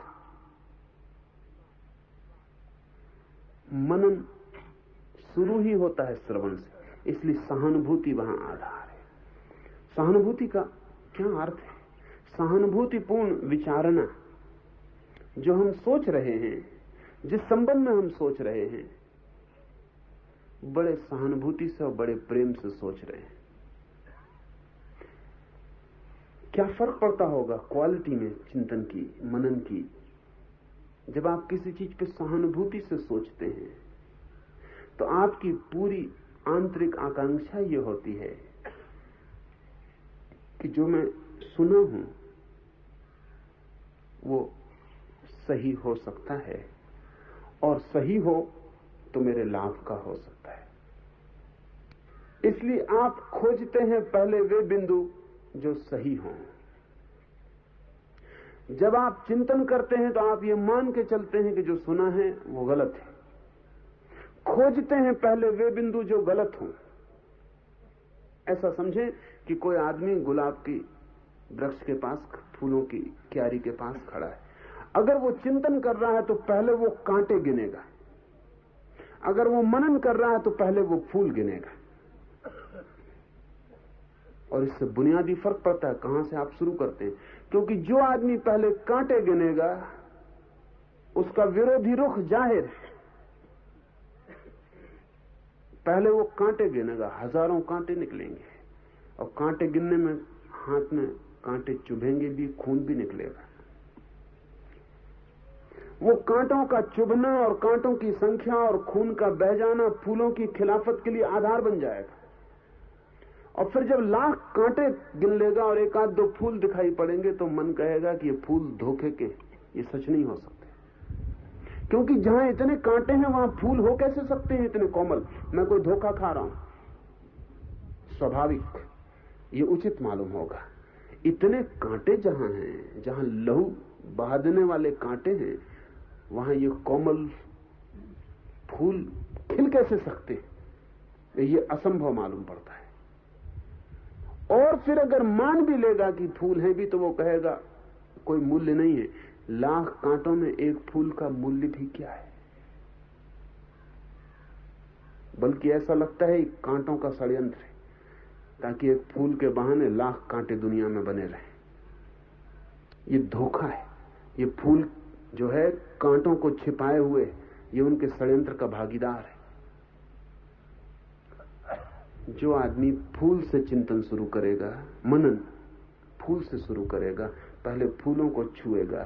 मनन शुरू ही होता है श्रवण से, इसलिए सहानुभूति वहां आधार है। सहानुभूति का क्या अर्थ है? सहानुभूतिपूर्ण विचारना। जो हम सोच रहे हैं, जिस संबंध में हम सोच रहे हैं, बड़े सहानुभूति से और बड़े प्रेम से सोच रहे हैं। क्या फर्क पड़ता होगा क्वालिटी में चिंतन की, मनन की? जब आप किसी चीज पे सहानुभूति से सोचते हैं तो आपकी पूरी आंतरिक आकांक्षा ये होती है कि जो मैं सुना हूं वो सही हो सकता है, और सही हो तो मेरे लाभ का हो सकता है। इसलिए आप खोजते हैं पहले वे बिंदु जो सही हों। जब आप चिंतन करते हैं तो आप ये मान के चलते हैं कि जो सुना है वो गलत है। खोजते हैं पहले वे बिंदु जो गलत हों। ऐसा समझें कि कोई आदमी गुलाब की वृक्ष के पास, फूलों की क्यारी के पास खड़ा है। अगर वो चिंतन कर रहा है तो पहले वो कांटे गिनेगा, अगर वो मनन कर रहा है तो पहले वो फूल गिनेगा। और इससे बुनियादी फर्क पड़ता है कहां से आप शुरू करते हैं। क्योंकि जो आदमी पहले कांटे गिनेगा उसका विरोधी रुख जाहिर है। पहले वो कांटे गिनेगा, हजारों कांटे निकलेंगे, और कांटे गिनने में हाथ में कांटे चुभेंगे भी, खून भी निकलेगा। वो कांटों का चुभना और कांटों की संख्या और खून का बह जाना फूलों की खिलाफत के लिए आधार बन जाएगा। और फिर जब लाख कांटे गिन लेगा और एक आध दो फूल दिखाई पड़ेंगे तो मन कहेगा कि ये फूल धोखे के, ये सच नहीं हो सकते। क्योंकि जहां इतने कांटे हैं वहां फूल हो कैसे सकते हैं इतने कोमल? मैं कोई धोखा खा रहा हूं, स्वाभाविक, ये उचित मालूम होगा। इतने कांटे जहां हैं, जहां लहू बहा देने वाले कांटे हैं, वहां ये कोमल फूल खिल कैसे सकते हैं? ये असंभव मालूम पड़ता है। और फिर अगर मान भी लेगा कि फूल हैं भी, तो वो कहेगा कोई मूल्य नहीं है। लाख कांटों में एक फूल का मूल्य भी क्या है? बल्कि ऐसा लगता है कांटों का षड्यंत्र है, ताकि एक फूल के बहाने लाख कांटे दुनिया में बने रहें। ये धोखा है। ये फूल जो है कांटों को छिपाए हुए, ये उनके षड्यंत्र का भागीदार है। जो आदमी फूल से चिंतन शुरू करेगा, मनन फूल से शुरू करेगा, पहले फूलों को छुएगा,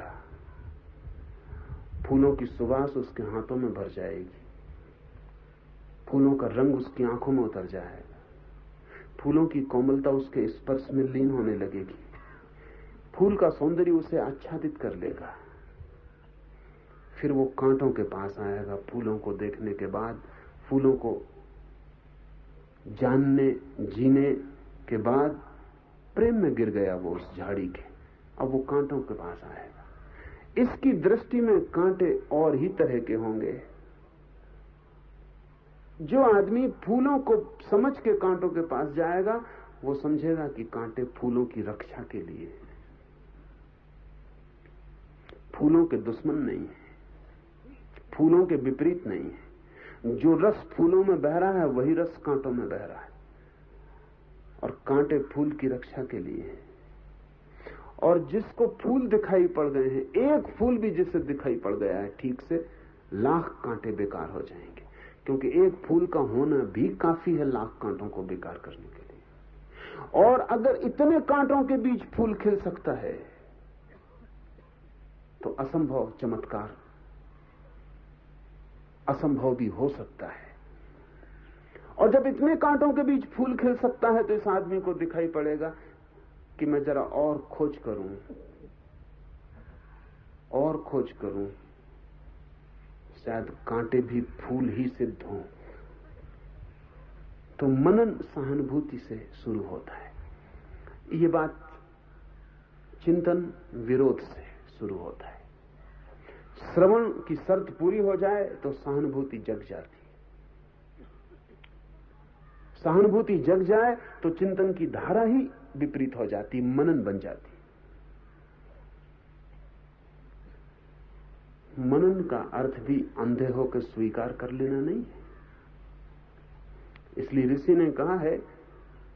फूलों की सुवास उसके हाथों में भर जाएगी, फूलों का रंग उसकी आंखों में उतर जाएगा, फूलों की कोमलता उसके स्पर्श में लीन होने लगेगी, फूल का सौंदर्य उसे आच्छादित कर लेगा। फिर वो कांटों के पास आएगा। फूलों को देखने के बाद, फूलों को जानने जीने के बाद प्रेम में गिर गया वो उस झाड़ी के। अब वो कांटों के पास आएगा। इसकी दृष्टि में कांटे और ही तरह के होंगे। जो आदमी फूलों को समझ के कांटों के पास जाएगा, वो समझेगा कि कांटे फूलों की रक्षा के लिए, फूलों के दुश्मन नहीं है, फूलों के विपरीत नहीं है। जो रस फूलों में बह रहा है वही रस कांटों में बह रहा है, और कांटे फूल की रक्षा के लिए है। और जिसको फूल दिखाई पड़ गए हैं, एक फूल भी जिसे दिखाई पड़ गया है ठीक से, लाख कांटे बेकार हो जाएंगे। क्योंकि एक फूल का होना भी काफी है लाख कांटों को बेकार करने के लिए। और अगर इतने कांटों के बीच फूल खिल सकता है तो असंभव चमत्कार असंभव भी हो सकता है। और जब इतने कांटों के बीच फूल खिल सकता है तो इस आदमी को दिखाई पड़ेगा कि मैं जरा और खोज करूं, शायद कांटे भी फूल ही सिद्ध हों। तो मनन सहानुभूति से शुरू होता है। ये बात चिंतन विरोध से शुरू होता है। श्रवण की शर्त पूरी हो जाए तो सहानुभूति जग जाती है। सहानुभूति जग जाए तो चिंतन की धारा ही विपरीत हो जाती, मनन बन जाती। मनन का अर्थ भी अंधे होकर स्वीकार कर लेना नहीं है। इसलिए ऋषि ने कहा है,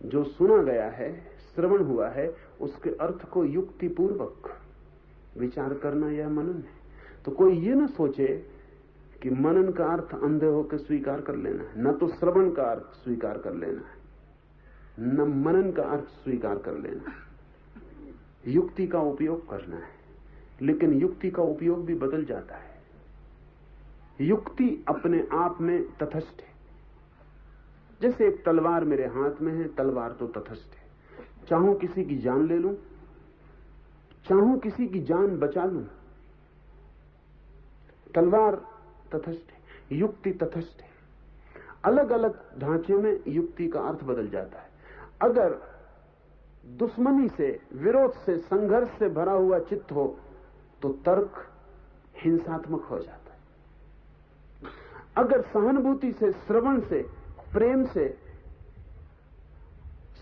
जो सुना गया है, श्रवण हुआ है, उसके अर्थ को युक्तिपूर्वक विचार करना यह मनन है। तो कोई ये न सोचे कि मनन का अर्थ अंधे होकर स्वीकार कर लेना है। न तो श्रवण का अर्थ स्वीकार कर लेना है, न मनन का अर्थ स्वीकार कर लेना है। युक्ति का उपयोग करना है, लेकिन युक्ति का उपयोग भी बदल जाता है। युक्ति अपने आप में तटस्थ है। जैसे एक तलवार मेरे हाथ में है, तलवार तो तटस्थ है। चाहूं किसी की जान ले लूं, चाहूं किसी की जान बचा लूं, तलवार तटस्थ है, युक्ति तटस्थ है। अलग अलग ढांचे में युक्ति का अर्थ बदल जाता है। अगर दुश्मनी से, विरोध से, संघर्ष से भरा हुआ चित्त हो तो तर्क हिंसात्मक हो जाता है। अगर सहानुभूति से, श्रवण से, प्रेम से,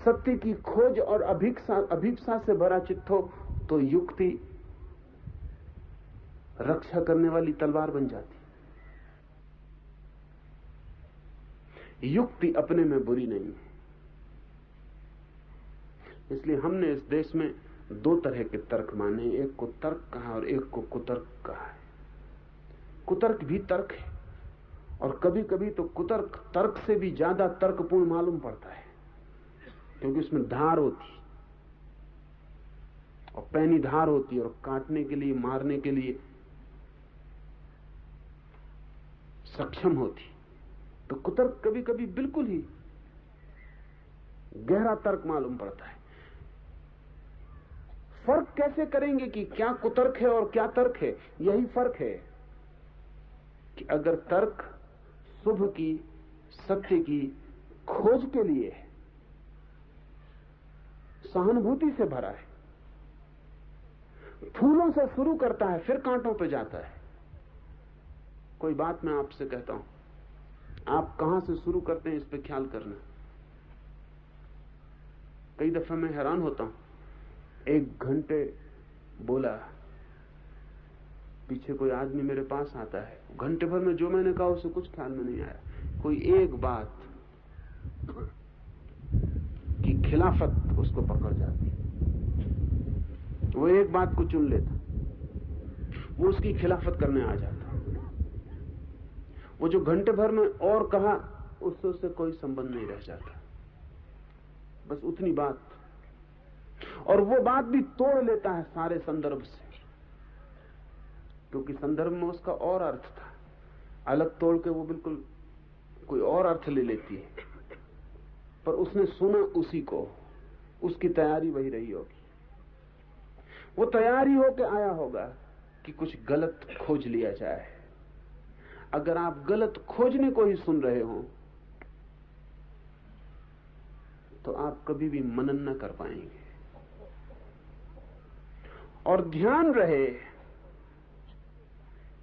सत्य की खोज और अभिप्सा से भरा चित्त हो तो युक्ति रक्षा करने वाली तलवार बन जाती। युक्ति अपने में बुरी नहीं है, इसलिए हमने इस देश में दो तरह के तर्क माने, एक को तर्क कहा और एक को कुतर्क कहा है। कुतर्क भी तर्क है, और कभी कभी तो कुतर्क तर्क से भी ज्यादा तर्कपूर्ण मालूम पड़ता है, क्योंकि उसमें धार होती और पैनी धार होती और काटने के लिए, मारने के लिए सक्षम होती। तो कुतर्क कभी कभी बिल्कुल ही गहरा तर्क मालूम पड़ता है। फर्क कैसे करेंगे कि क्या कुतर्क है और क्या तर्क है? यही फर्क है कि अगर तर्क शुभ की, सत्य की खोज के लिए सहानुभूति से भरा है, फूलों से शुरू करता है फिर कांटों पे जाता है। कोई बात मैं आपसे कहता हूं, आप कहां से शुरू करते हैं इस पे ख्याल करना। कई दफा मैं हैरान होता हूं, 1 घंटे बोला, पीछे कोई आदमी मेरे पास आता है, घंटे भर में जो मैंने कहा उसे कुछ ख्याल में नहीं आया, कोई एक बात की खिलाफत उसको पकड़ जाती, वो एक बात को चुन लेता, वो उसकी खिलाफत करने आ जाता। वो जो घंटे भर में और कहा उससे कोई संबंध नहीं रह जाता, बस उतनी बात, और वो बात भी तोड़ लेता है सारे संदर्भ से, क्योंकि संदर्भ में उसका और अर्थ था, अलग तोड़ के वो बिल्कुल कोई और अर्थ ले लेती है, पर उसने सुना उसी को, उसकी तैयारी वही रही होगी। वो तैयारी होके आया होगा कि कुछ गलत खोज लिया जाए। अगर आप गलत खोजने को ही सुन रहे हो तो आप कभी भी मनन न कर पाएंगे। और ध्यान रहे,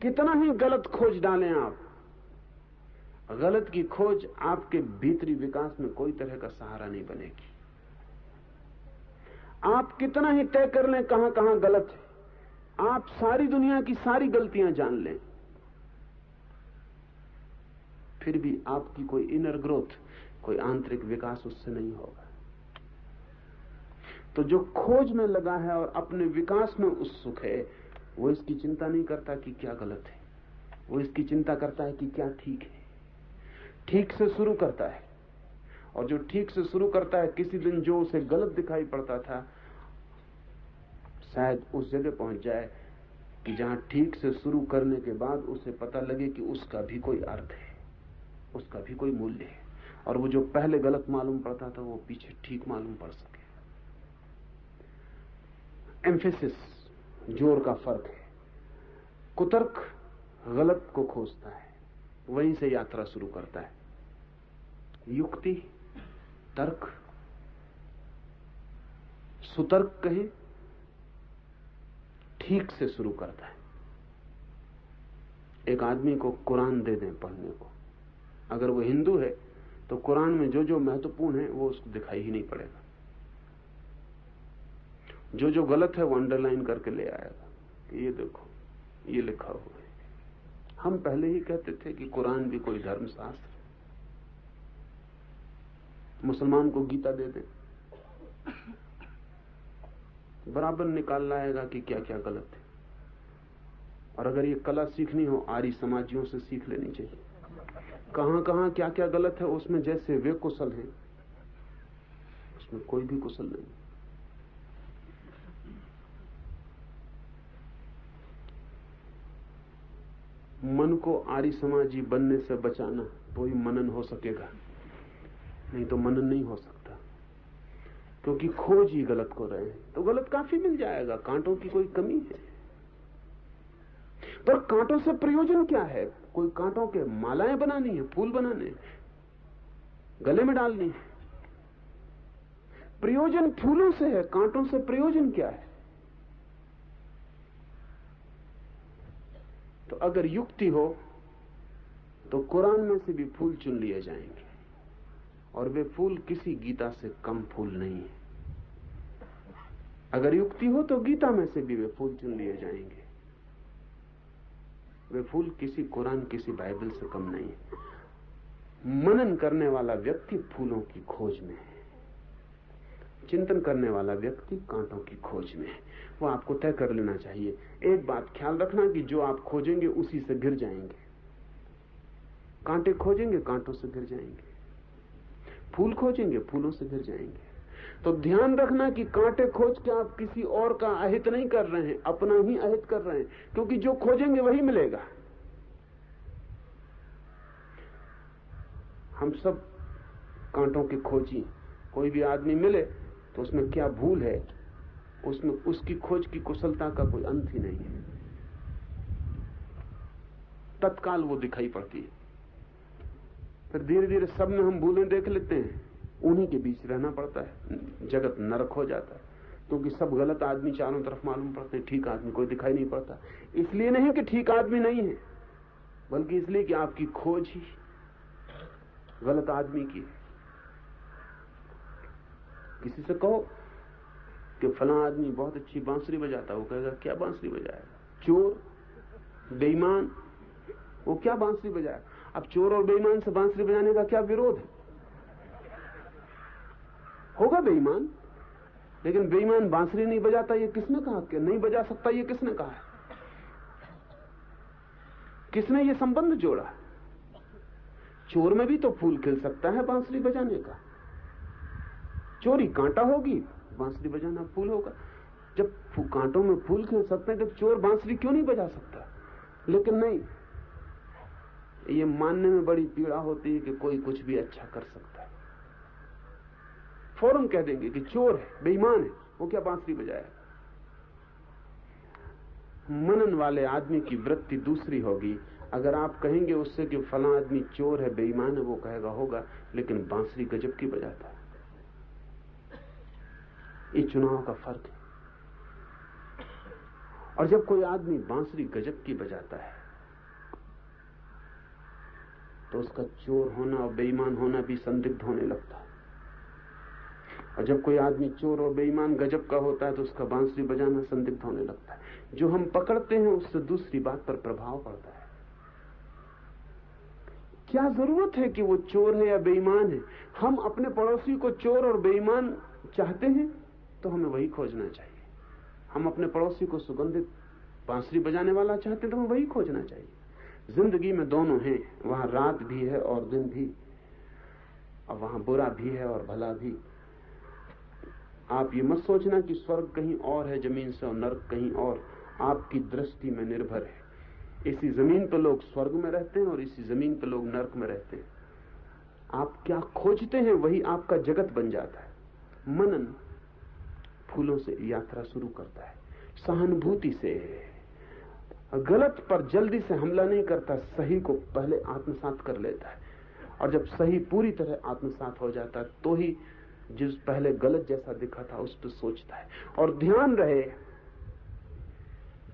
कितना ही गलत खोज डालें आप, गलत की खोज आपके भीतरी विकास में कोई तरह का सहारा नहीं बनेगी। आप कितना ही तय कर लें कहां कहां गलत है, आप सारी दुनिया की सारी गलतियां जान लें, फिर भी आपकी कोई इनर ग्रोथ, कोई आंतरिक विकास उससे नहीं होगा। तो जो खोज में लगा है और अपने विकास में उत्सुक है, वो इसकी चिंता नहीं करता कि क्या गलत है, वो इसकी चिंता करता है कि क्या ठीक है। ठीक से शुरू करता है, और जो ठीक से शुरू करता है, किसी दिन जो उसे गलत दिखाई पड़ता था, शायद उस जगह पहुंच जाए कि जहां ठीक से शुरू करने के बाद उसे पता लगे कि उसका भी कोई अर्थ है, उसका भी कोई मूल्य है, और वो जो पहले गलत मालूम पड़ता था वो पीछे ठीक मालूम पड़ सके। एम्फेसिस, जोर का फर्क है। कुतर्क गलत को खोजता है, वहीं से यात्रा शुरू करता है। युक्ति, तर्क, सुतर्क कहें, ठीक से शुरू करता है। एक आदमी को कुरान दे दें पढ़ने को, अगर वो हिंदू है तो कुरान में जो जो महत्वपूर्ण है वो उसको दिखाई ही नहीं पड़ेगा, जो जो गलत है वो अंडरलाइन करके ले आएगा कि ये देखो ये लिखा हुआ है। हम पहले ही कहते थे कि कुरान भी कोई धर्मशास्त्र, मुसलमान को गीता दे दें, बराबर निकाल लाएगा कि क्या क्या गलत है। और अगर ये कला सीखनी हो, आर्य समाजियों से सीख लेनी चाहिए, कहां कहां क्या क्या गलत है, उसमें जैसे वे कुशल हैं उसमें कोई भी कुशल नहीं। मन को आर्य समाजी बनने से बचाना तो ही मनन हो सकेगा, नहीं तो मनन नहीं हो सकता, क्योंकि खोज ही गलत को रहे हैं। तो गलत काफी मिल जाएगा, कांटों की कोई कमी है, पर कांटों से प्रयोजन क्या है? कोई कांटों के मालाएं बनानी है, फूल बनाने, गले में डालनी है, प्रयोजन फूलों से है, कांटों से प्रयोजन क्या है? तो अगर युक्ति हो तो कुरान में से भी फूल चुन लिए जाएंगे, और वे फूल किसी गीता से कम फूल नहीं है। अगर युक्ति हो तो गीता में से भी वे फूल चुन लिए जाएंगे, वे फूल किसी कुरान, किसी बाइबल से कम नहीं है। मनन करने वाला व्यक्ति फूलों की खोज में है, चिंतन करने वाला व्यक्ति कांटों की खोज में है। वो आपको तय कर लेना चाहिए। एक बात ख्याल रखना कि जो आप खोजेंगे उसी से घिर जाएंगे। कांटे खोजेंगे, कांटों से घिर जाएंगे। फूल खोजेंगे, फूलों से घिर जाएंगे। तो ध्यान रखना कि कांटे खोज के आप किसी और का अहित नहीं कर रहे हैं, अपना ही अहित कर रहे हैं, क्योंकि जो खोजेंगे वही मिलेगा। हम सब कांटों के खोजी। कोई भी आदमी मिले तो उसमें क्या भूल है, उसमें उसकी खोज की कुशलता का कोई अंत ही नहीं है। तत्काल वो दिखाई पड़ती है। फिर धीरे धीरे सब में हम भूलें देख लेते हैं, उन्हीं के बीच रहना पड़ता है। जगत नरक हो जाता है, क्योंकि सब गलत आदमी चारों तरफ मालूम पड़ते हैं, ठीक आदमी कोई दिखाई नहीं पड़ता। इसलिए नहीं कि ठीक आदमी नहीं है, बल्कि इसलिए कि आपकी खोज ही गलत आदमी की है। किसी से कहो कि फलां आदमी बहुत अच्छी बांसुरी बजाता है, वो कहेगा क्या बांसुरी बजाएगा? चोर, बेईमान, वो क्या बांसुरी बजाएगा? अब चोर और बेईमान से बांसुरी बजाने का क्या विरोध है? होगा बेईमान, लेकिन बेईमान बांसुरी नहीं बजाता ये किसने कहा? कि नहीं बजा सकता ये किसने कहा है? किसने ये संबंध जोड़ा? चोर में भी तो फूल खिल सकता है बांसुरी बजाने का। चोरी कांटा होगी, बांसुरी बजाना फूल होगा। जब कांटों में फूल खिल सकते हैं तो चोर बांसुरी क्यों नहीं बजा सकता? लेकिन नहीं, ये मानने में बड़ी पीड़ा होती है कि कोई कुछ भी अच्छा कर सकता है। फौरन कह देंगे कि चोर है, बेईमान है, वो क्या बांसुरी बजाएगा? मनन वाले आदमी की वृत्ति दूसरी होगी। अगर आप कहेंगे उससे कि फलां आदमी चोर है, बेईमान है, वो कहेगा होगा, लेकिन बांसुरी गजब की बजाता है। ये चुनाव का फर्क है। और जब कोई आदमी बांसुरी गजब की बजाता है तो उसका चोर होना और बेईमान होना भी संदिग्ध होने लगता है। और जब कोई आदमी चोर और बेईमान गजब का होता है तो उसका बांसुरी बजाना संदिग्ध होने लगता है। जो हम पकड़ते हैं उससे दूसरी बात पर प्रभाव पड़ता है। क्या जरूरत है कि वो चोर है या बेईमान है? हम अपने पड़ोसी को चोर और बेईमान चाहते हैं तो हमें वही खोजना चाहिए। हम अपने पड़ोसी को सुगंधित बांसुरी बजाने वाला चाहते हैं तो हमें वही खोजना चाहिए। जिंदगी में दोनों हैं, वहां रात भी है और दिन भी, और वहां बुरा भी है और भला भी। आप ये मत सोचना कि स्वर्ग कहीं और है जमीन से और नर्क कहीं और। आपकी दृष्टि में निर्भर है। इसी जमीन पर लोग स्वर्ग में रहते हैं और इसी जमीन पर लोग नर्क में रहते हैं। आप क्या खोजते हैं वही आपका जगत बन जाता है। मनन फूलों से यात्रा शुरू करता है, सहानुभूति से। गलत पर जल्दी से हमला नहीं करता, सही को पहले आत्मसात कर लेता है। और जब सही पूरी तरह आत्मसात हो जाता है तो ही जिस पहले गलत जैसा दिखा था उस पर सोचता है। और ध्यान रहे,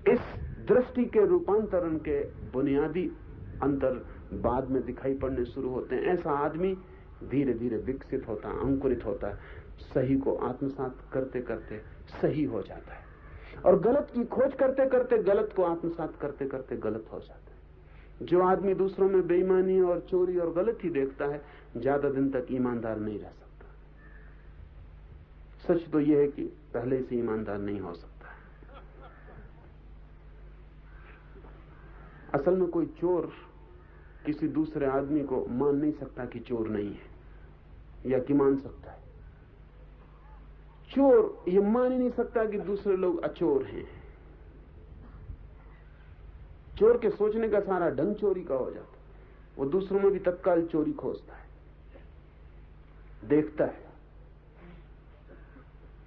इस दृष्टि के रूपांतरण के बुनियादी अंतर बाद में दिखाई पड़ने शुरू होते हैं। ऐसा आदमी धीरे धीरे विकसित होता है, अंकुरित होता है, सही को आत्मसात करते करते सही हो जाता है। और गलत की खोज करते करते, गलत को आत्मसात करते करते गलत हो जाता है। जो आदमी दूसरों में बेईमानी और चोरी और गलत ही देखता है, ज्यादा दिन तक ईमानदार नहीं रह सकता। सच तो यह है कि पहले से ईमानदार नहीं हो सकता। असल में कोई चोर किसी दूसरे आदमी को मान नहीं सकता कि चोर नहीं है, या कि मान सकता है। चोर ये मान ही नहीं सकता कि दूसरे लोग अचोर हैं। चोर के सोचने का सारा ढंग चोरी का हो जाता है। वो दूसरों में भी तत्काल चोरी खोजता है, देखता है।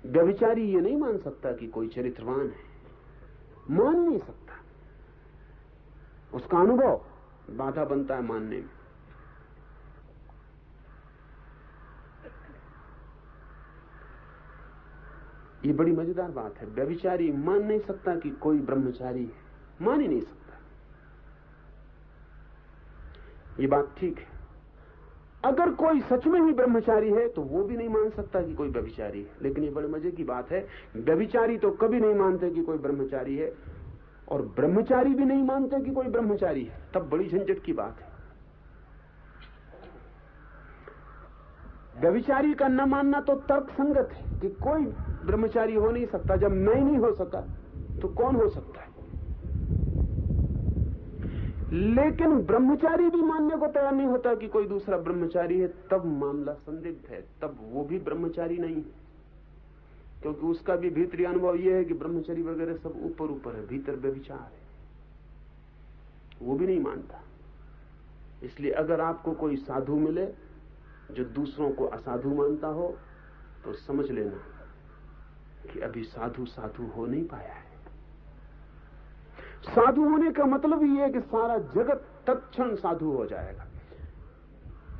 व्यभिचारी ये नहीं मान सकता कि कोई चरित्रवान है, मान नहीं सकता। उसका अनुभव बाधा बनता है मानने में। ये बड़ी मजेदार बात है। व्यभिचारी मान नहीं सकता कि कोई ब्रह्मचारी है, मान ही नहीं सकता। ये बात ठीक है। अगर कोई सच में ही ब्रह्मचारी है तो वो भी नहीं मान सकता कि कोई व्यभिचारी है। लेकिन ये बड़े मजे की बात है, व्यभिचारी तो कभी नहीं मानते कि कोई ब्रह्मचारी है, और ब्रह्मचारी भी नहीं मानते कि कोई ब्रह्मचारी है। तब बड़ी झंझट की बात है। व्यभिचारी का न मानना तो तर्क संगत है कि कोई ब्रह्मचारी हो नहीं सकता। जब मैं ही नहीं हो सका तो कौन हो सकता है? लेकिन ब्रह्मचारी भी मानने को तैयार नहीं होता कि कोई दूसरा ब्रह्मचारी है, तब मामला संदिग्ध है, तब वो भी ब्रह्मचारी नहीं है, क्योंकि उसका भी भीतरी अनुभव यह है कि ब्रह्मचारी वगैरह सब ऊपर ऊपर है, भीतर व्यभिचार है, वो भी नहीं मानता। इसलिए अगर आपको कोई साधु मिले जो दूसरों को असाधु मानता हो तो समझ लेना कि अभी साधु साधु हो नहीं पाया है। साधु होने का मतलब ही है कि सारा जगत तत्क्षण साधु हो जाएगा।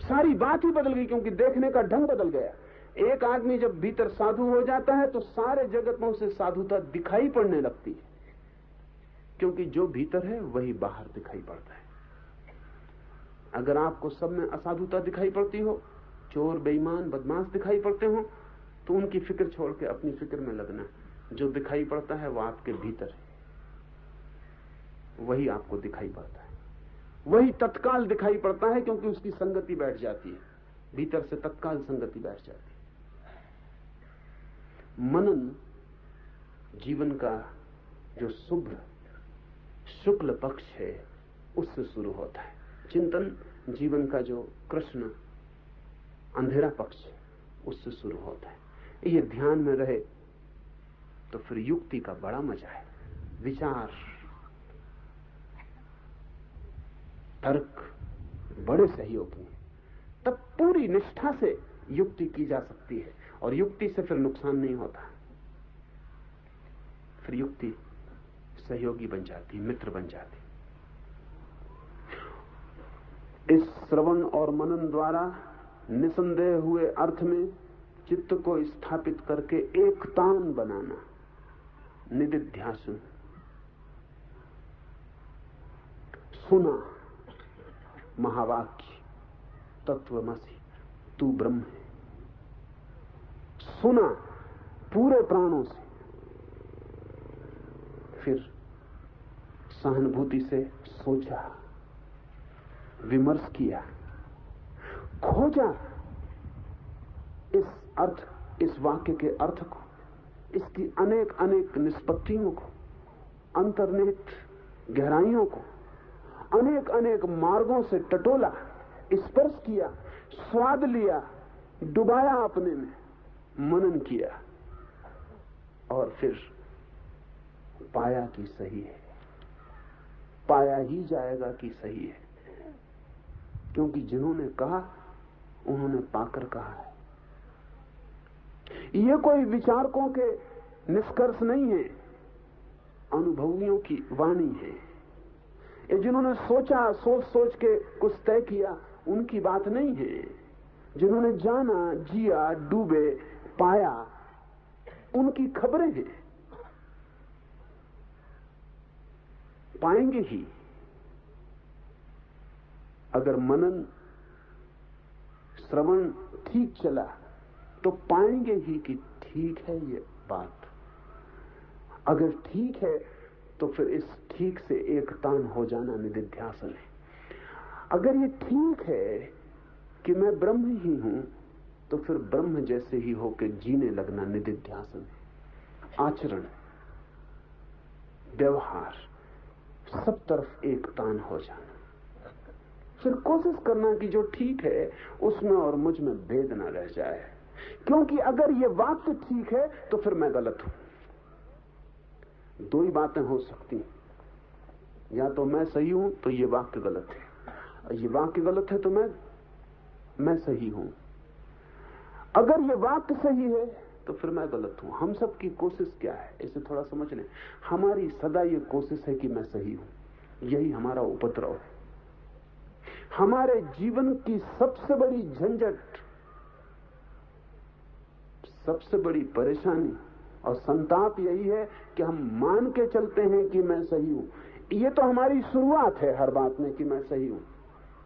सारी बात ही बदल गई, क्योंकि देखने का ढंग बदल गया। एक आदमी जब भीतर साधु हो जाता है तो सारे जगत में उसे साधुता दिखाई पड़ने लगती है, क्योंकि जो भीतर है वही बाहर दिखाई पड़ता है। अगर आपको सब में असाधुता दिखाई पड़ती हो, चोर बेईमान बदमाश दिखाई पड़ते हो, तो उनकी फिक्र छोड़ के अपनी फिक्र में लगना। जो दिखाई पड़ता है वह आपके भीतर है, वही आपको दिखाई पड़ता है, वही तत्काल दिखाई पड़ता है, क्योंकि उसकी संगति बैठ जाती है, भीतर से तत्काल संगति बैठ जाती है। मनन जीवन का जो शुभ शुक्ल पक्ष है उससे शुरू होता है। चिंतन जीवन का जो कृष्ण अंधेरा पक्ष है उससे शुरू होता है। ये ध्यान में रहे तो फिर युक्ति का बड़ा मजा है। विचार तर्क बड़े सहयोगी हैं, तब पूरी निष्ठा से युक्ति की जा सकती है, और युक्ति से फिर नुकसान नहीं होता। फिर युक्ति सहयोगी बन जाती, मित्र बन जाती। इस श्रवण और मनन द्वारा निसंदेह हुए अर्थ में चित्त को स्थापित करके एक तान बनाना, निदिध्यासन। सुना महावाक्य तत्वमसि, तू ब्रह्म है। सुना पूरे प्राणों से, फिर सहानुभूति से सोचा, विमर्श किया, खोजा इस अर्थ, इस वाक्य के अर्थ को, इसकी अनेक अनेक निष्पत्तियों को, अंतर्निहित गहराइयों को, अनेक अनेक मार्गों से टटोला, स्पर्श किया, स्वाद लिया, डुबाया अपने में, मनन किया, और फिर पाया कि सही है। पाया ही जाएगा कि सही है, क्योंकि जिन्होंने कहा उन्होंने पाकर कहा है। ये कोई विचारकों के निष्कर्ष नहीं है, अनुभवियों की वाणी है। ये जिन्होंने सोचा, सोच सोच के कुछ तय किया, उनकी बात नहीं है। जिन्होंने जाना, जिया, डूबे, पाया, उनकी खबरें हैं। पाएंगे ही। अगर मनन श्रवण ठीक चला तो पाएंगे ही कि ठीक है ये बात। अगर ठीक है तो फिर इस ठीक से एक तान हो जाना निदिध्यासन है। अगर ये ठीक है कि मैं ब्रह्म ही हूं, तो फिर ब्रह्म जैसे ही होकर जीने लगना निदिध्यासन है। आचरण, व्यवहार, सब तरफ एक तान हो जाना। फिर कोशिश करना कि जो ठीक है उसमें और मुझ में भेद ना रह जाए, क्योंकि अगर ये वाक्य ठीक है तो फिर मैं गलत हूं। दो ही बातें हो सकती हैं, या तो मैं सही हूं तो ये वाक्य गलत है, ये वाक्य गलत है तो मैं सही हूं। अगर ये वाक्य सही है तो फिर मैं गलत हूं। हम सब की कोशिश क्या है, इसे थोड़ा समझ लें। हमारी सदा ये कोशिश है कि मैं सही हूं, यही हमारा उपद्रव है। हमारे जीवन की सबसे बड़ी झंझट, सबसे बड़ी परेशानी और संताप यही है कि हम मान के चलते हैं कि मैं सही हूं। ये तो हमारी शुरुआत है हर बात में कि मैं सही हूं,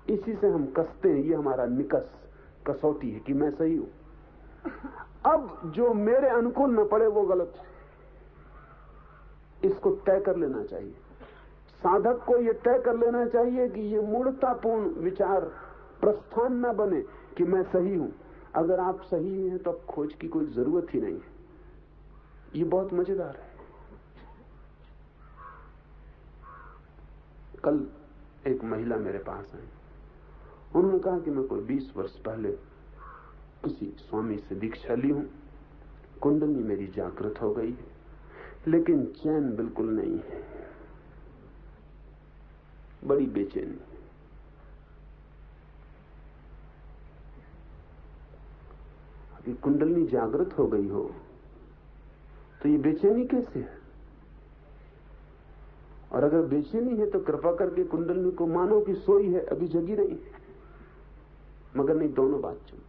इसी से हम कसते हैं। ये हमारा निकस, कसौटी है कि मैं सही हूं। अब जो मेरे अनुकूल न पड़े वो गलत है, इसको तय कर लेना चाहिए। साधक को यह तय कर लेना चाहिए कि ये मूढ़तापूर्ण विचार प्रस्थान न बने कि मैं सही हूं। अगर आप सही हैं तो अब खोज की कोई जरूरत ही नहीं है। ये बहुत मजेदार है। कल एक महिला मेरे पास आई। उन्होंने कहा कि मैं कोई 20 वर्ष पहले किसी स्वामी से दीक्षा ली हूं, कुंडली मेरी जागृत हो गई है, लेकिन चैन बिल्कुल नहीं है, बड़ी बेचैनी। अभी कुंडली जागृत हो गई हो तो ये बेचैनी कैसे है? और अगर बेचैनी है तो कृपा करके कुंडली को मानो कि सोई है, अभी जगी नहीं। मगर नहीं, दोनों बात चलती।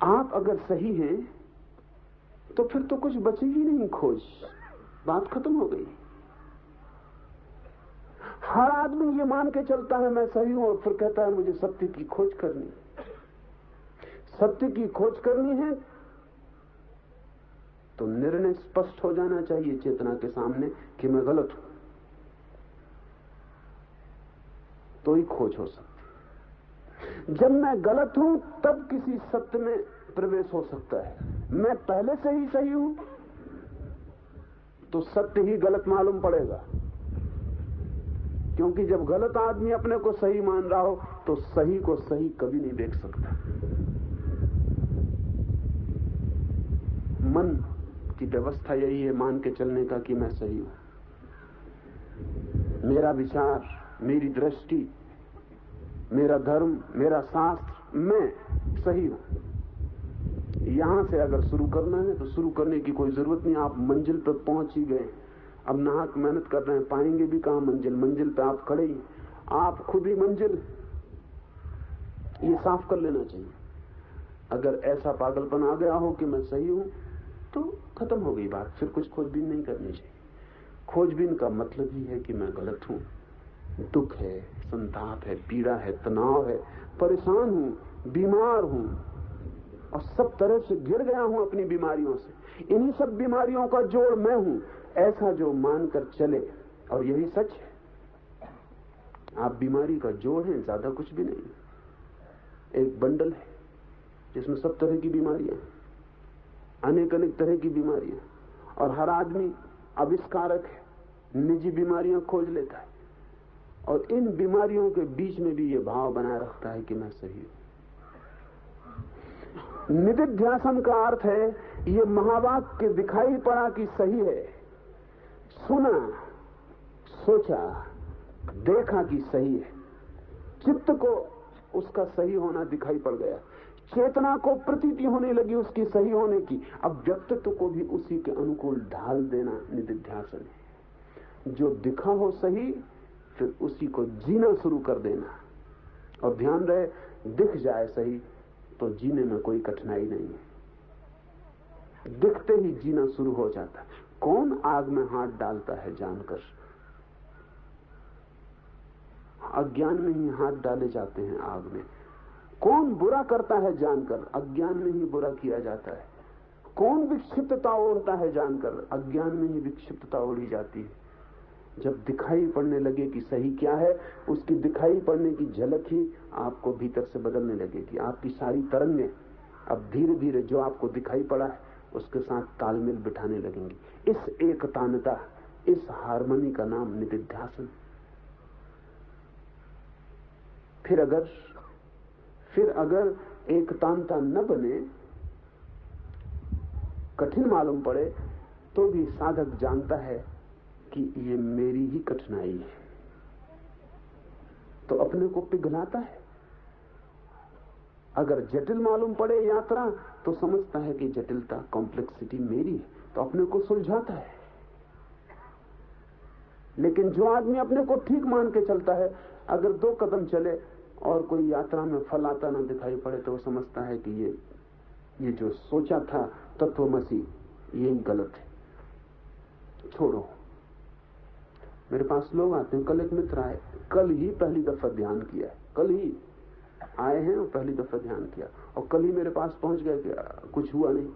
आप अगर सही हैं तो फिर तो कुछ बचेगी नहीं खोज, बात खत्म हो गई। हर आदमी ये मान के चलता है मैं सही हूं, और फिर कहता है मुझे सत्य की खोज करनी। सत्य की खोज करनी है तो निर्णय स्पष्ट हो जाना चाहिए चेतना के सामने कि मैं गलत हूं, तो ही खोज हो सकती। जब मैं गलत हूं तब किसी सत्य में प्रवेश हो सकता है। मैं पहले से ही सही हूं तो सत्य ही गलत मालूम पड़ेगा, क्योंकि जब गलत आदमी अपने को सही मान रहा हो तो सही को सही कभी नहीं देख सकता। मन की व्यवस्था यही है मान के चलने का कि मैं सही हूं, मेरा विचार, मेरी दृष्टि, मेरा धर्म, मेरा शास्त्र, मैं सही हूं। यहां से अगर शुरू करना है तो शुरू करने की कोई जरूरत नहीं। आप मंजिल पर पहुंच ही गए, अब नाहक मेहनत कर रहे हैं, पाएंगे भी कहां मंजिल? मंजिल पे आप खड़े ही, आप खुद ही मंजिल। ये साफ कर लेना चाहिए। अगर ऐसा पागलपन आ गया हो कि मैं सही हूं तो खत्म हो गई बात, फिर कुछ खोजबीन नहीं करनी चाहिए। खोजबीन का मतलब ही है कि मैं गलत हूं, दुख है, संताप है, पीड़ा है, तनाव है, परेशान हूं, बीमार हूं और सब तरह से गिर गया हूं अपनी बीमारियों से। इन्हीं सब बीमारियों का जोड़ मैं हूं, ऐसा जो मानकर चले, और यही सच है। आप बीमारी का जोड़ हैं, ज्यादा कुछ भी नहीं। एक बंडल है जिसमें सब तरह की बीमारियां, अनेक अनेक तरह की बीमारियां, और हर आदमी आविष्कारक है, निजी बीमारियां खोज लेता है, और इन बीमारियों के बीच में भी ये भाव बनाए रखता है कि मैं सही हूं। निदिध्यासन का अर्थ है ये महावाक्य दिखाई पड़ा कि सही है, सुना, सोचा, देखा कि सही है, चित्त को उसका सही होना दिखाई पड़ गया, चेतना को प्रतीति होने लगी उसकी सही होने की। अब व्यक्तित्व को भी उसी के अनुकूल ढाल देना निदिध्यासन है। जो दिखा हो सही, फिर उसी को जीना शुरू कर देना। और ध्यान रहे, दिख जाए सही तो जीने में कोई कठिनाई नहीं है, दिखते ही जीना शुरू हो जाता है। कौन आग में हाथ डालता है जानकर? अज्ञान में ही हाथ डाले जाते हैं आग में। कौन बुरा करता है जानकर? अज्ञान में ही बुरा किया जाता है। कौन विक्षिप्तता ओढ़ता है जानकर? अज्ञान में ही विक्षिप्तता ओढ़ी जाती है। जब दिखाई पड़ने लगे कि सही क्या है, उसकी दिखाई पड़ने की झलक ही आपको भीतर से बदलने लगेगी। आपकी सारी तरंगें अब धीरे धीरे जो आपको दिखाई पड़ा है उसके साथ तालमेल बिठाने लगेंगी। इस एकतानता, इस हार्मनी का नाम निदिध्यासन। फिर अगर एकतानता न बने, कठिन मालूम पड़े, तो भी साधक जानता है कि ये मेरी ही कठिनाई है, तो अपने को पिघलाता है। अगर जटिल मालूम पड़े यात्रा, तो समझता है कि जटिलता, कॉम्प्लेक्सिटी मेरी है, तो अपने को सुलझाता है। लेकिन जो आदमी अपने को ठीक मान के चलता है, अगर 2 कदम चले और कोई यात्रा में फल आता ना दिखाई पड़े, तो वो समझता है कि ये जो सोचा था तत्वमसी, यही गलत है, छोड़ो। मेरे पास लोग आते हैं। कल एक मित्र आए, कल ही पहली दफा ध्यान किया है, कल ही आए हैं और पहली दफा ध्यान किया, और कल ही मेरे पास पहुंच गए कि कुछ हुआ नहीं।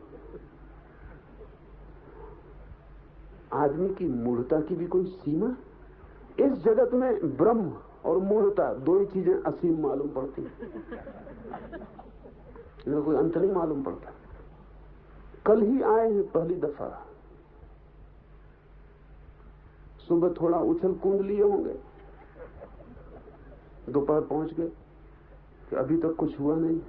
आदमी की मूढ़ता की भी कोई सीमा? इस जगत में ब्रह्म और मूढ़ता, दो ही चीजें असीम मालूम पड़ती, इनका कोई अंतर नहीं मालूम पड़ता। कल ही आए हैं पहली दफा, सुबह थोड़ा उछल कूद लिए होंगे, दोपहर पहुंच गए कि अभी तक कुछ हुआ नहीं।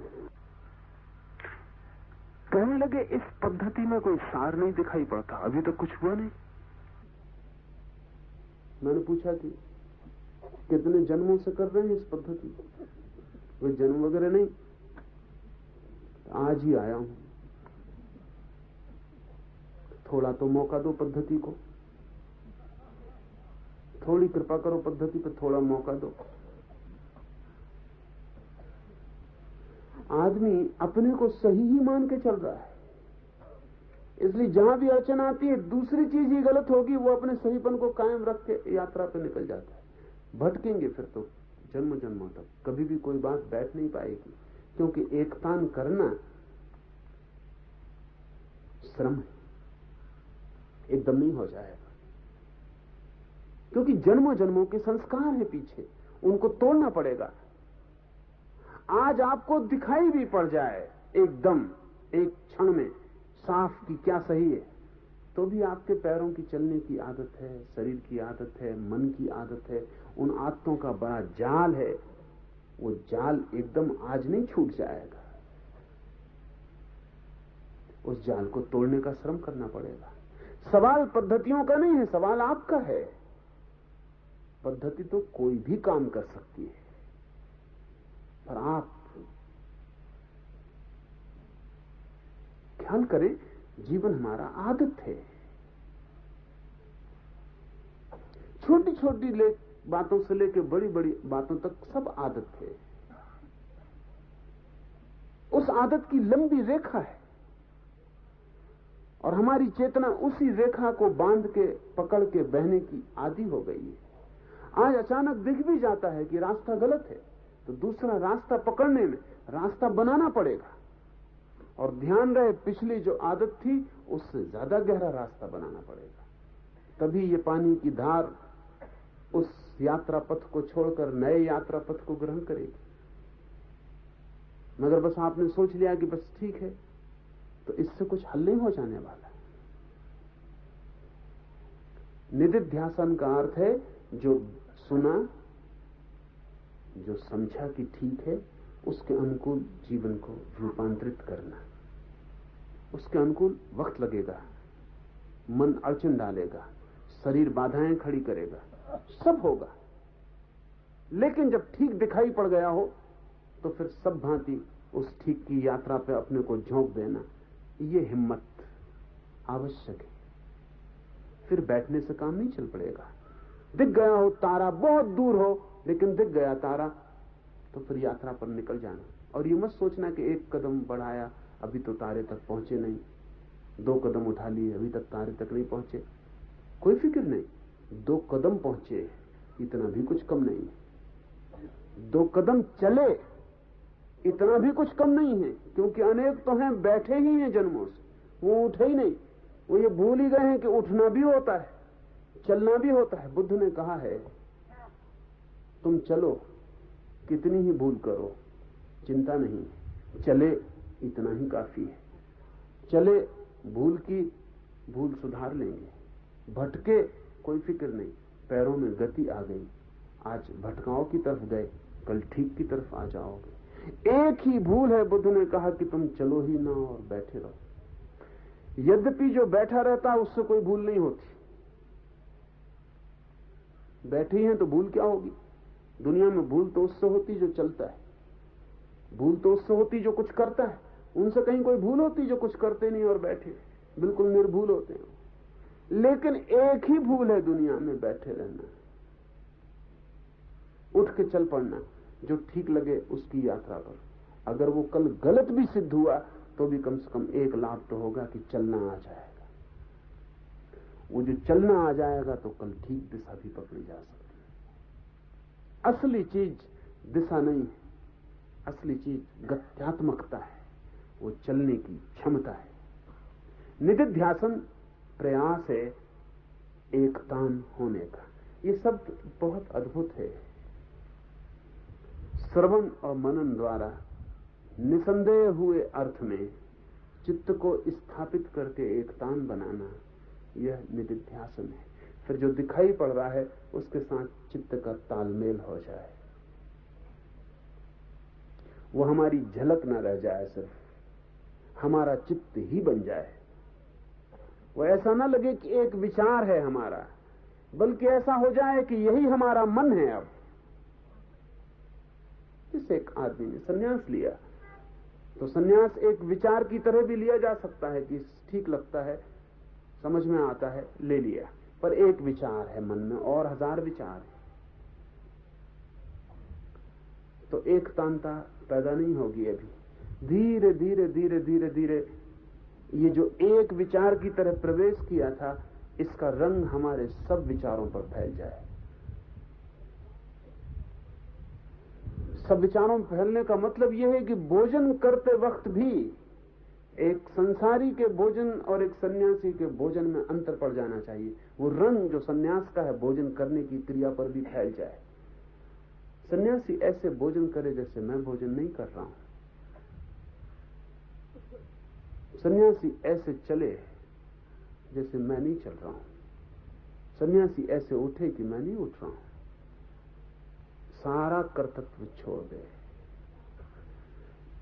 कहने लगे इस पद्धति में कोई सार नहीं दिखाई पड़ता, अभी तक कुछ हुआ नहीं। मैंने पूछा कि कितने जन्मों से कर रहे हैं इस पद्धति? वे जन्म वगैरह नहीं, आज ही आया हूं, थोड़ा तो मौका दो पद्धति को, थोड़ी कृपा करो पद्धति पर, थोड़ा मौका दो। आदमी अपने को सही ही मान के चल रहा है, इसलिए जहां भी अड़चन आती है दूसरी चीज ही गलत होगी, वो अपने सहीपन को कायम रख के यात्रा पे निकल जाता है। भटकेंगे फिर तो जन्म जन्मों तक, कभी भी कोई बात बैठ नहीं पाएगी, क्योंकि एकतान करना श्रम है, एकदम नहीं हो जाएगा, क्योंकि जन्मों जन्मों के संस्कार है पीछे, उनको तोड़ना पड़ेगा। आज आपको दिखाई भी पड़ जाए एकदम एक क्षण में साफ कि क्या सही है, तो भी आपके पैरों की चलने की आदत है, शरीर की आदत है, मन की आदत है, उन आदतों का बड़ा जाल है। वो जाल एकदम आज नहीं छूट जाएगा, उस जाल को तोड़ने का श्रम करना पड़ेगा। सवाल पद्धतियों का नहीं है, सवाल आपका है। पद्धति तो कोई भी काम कर सकती है, पर आप ख्याल करें, जीवन हमारा आदत है। छोटी छोटी बातों से लेकर बड़ी बड़ी बातों तक सब आदत है। उस आदत की लंबी रेखा है और हमारी चेतना उसी रेखा को बांध के पकड़ के बहने की आदी हो गई है। आज अचानक दिख भी जाता है कि रास्ता गलत है, तो दूसरा रास्ता पकड़ने में रास्ता बनाना पड़ेगा, और ध्यान रहे पिछली जो आदत थी उससे ज्यादा गहरा रास्ता बनाना पड़ेगा, तभी ये पानी की धार उस यात्रा पथ को छोड़कर नए यात्रा पथ को ग्रहण करेगी। मगर बस आपने सोच लिया कि बस ठीक है, तो इससे कुछ हल नहीं हो जाने वाला। निदिध्यासन का अर्थ है जो सुना, जो समझा कि ठीक है, उसके अनुकूल जीवन को रूपांतरित करना। उसके अनुकूल वक्त लगेगा, मन अड़चन डालेगा, शरीर बाधाएं खड़ी करेगा, सब होगा, लेकिन जब ठीक दिखाई पड़ गया हो तो फिर सब भांति उस ठीक की यात्रा पे अपने को झोंक देना, ये हिम्मत आवश्यक है। फिर बैठने से काम नहीं चल पड़ेगा। दिख गया हो तारा, बहुत दूर हो, लेकिन दिख गया तारा, तो फिर यात्रा पर निकल जाना। और ये मत सोचना कि एक कदम बढ़ाया अभी तो तारे तक पहुंचे नहीं, 2 कदम उठा लिए अभी तक तारे तक नहीं पहुंचे। कोई फिक्र नहीं, 2 कदम पहुंचे इतना भी कुछ कम नहीं है, 2 कदम चले इतना भी कुछ कम नहीं है, क्योंकि अनेक तो हैं बैठे ही हैं जन्मों से, वो उठे ही नहीं। वो ये भूल ही गए हैं कि उठना भी होता है, चलना भी होता है। बुद्ध ने कहा है तुम चलो, कितनी ही भूल करो चिंता नहीं, चले इतना ही काफी है। चले, भूल सुधार लेंगे, भटके कोई फिक्र नहीं, पैरों में गति आ गई, आज भटकाओं की तरफ गए, कल ठीक की तरफ आ जाओगे। एक ही भूल है, बुद्ध ने कहा कि तुम चलो ही ना और बैठे रहो। यद्यपि जो बैठा रहता है उससे कोई भूल नहीं होती, बैठे ही हैं तो भूल क्या होगी। दुनिया में भूल तो उससे होती जो चलता है, भूल तो उससे होती जो कुछ करता है। उनसे कहीं कोई भूल होती जो कुछ करते नहीं और बैठे बिल्कुल निर्भूल होते हैं। लेकिन एक ही भूल है दुनिया में, बैठे रहना, उठ के चल पड़ना, जो ठीक लगे उसकी यात्रा पर। अगर वो कल गलत भी सिद्ध हुआ तो भी कम से कम एक लाभ तो होगा कि चलना आ जाएगा। वो जो चलना आ जाएगा तो कल ठीक दिशा भी पकड़ी जा सकती है। असली चीज दिशा नहीं है, असली चीज गत्यात्मकता है, वो चलने की क्षमता है। निदिध्यासन प्रयास है एकतान होने का। ये शब्द बहुत अद्भुत है। श्रवण और मनन द्वारा निसंदेह हुए अर्थ में चित्त को स्थापित करके एक तान बनाना, यह निदिध्यासन है। फिर जो दिखाई पड़ रहा है उसके साथ चित्त का तालमेल हो जाए, वो हमारी झलक न रह जाए, सिर्फ हमारा चित्त ही बन जाए। वो ऐसा ना लगे कि एक विचार है हमारा, बल्कि ऐसा हो जाए कि यही हमारा मन है। अब जैसे एक आदमी ने सन्यास लिया, तो सन्यास एक विचार की तरह भी लिया जा सकता है कि ठीक लगता है, समझ में आता है, ले लिया, पर एक विचार है मन में और 1000 विचार है, तो एक तांता पैदा नहीं होगी। अभी धीरे धीरे धीरे धीरे धीरे ये जो एक विचार की तरह प्रवेश किया था, इसका रंग हमारे सब विचारों पर फैल जाए। सब विचारों में फैलने का मतलब यह है कि भोजन करते वक्त भी एक संसारी के भोजन और एक सन्यासी के भोजन में अंतर पड़ जाना चाहिए। वो रंग जो सन्यास का है भोजन करने की क्रिया पर भी फैल जाए। सन्यासी ऐसे भोजन करे जैसे मैं भोजन नहीं कर रहा हूं। सन्यासी ऐसे चले जैसे मैं नहीं चल रहा हूं। सन्यासी ऐसे उठे कि मैं नहीं उठ रहा हूं। सारा कर्तव्य छोड़ दे।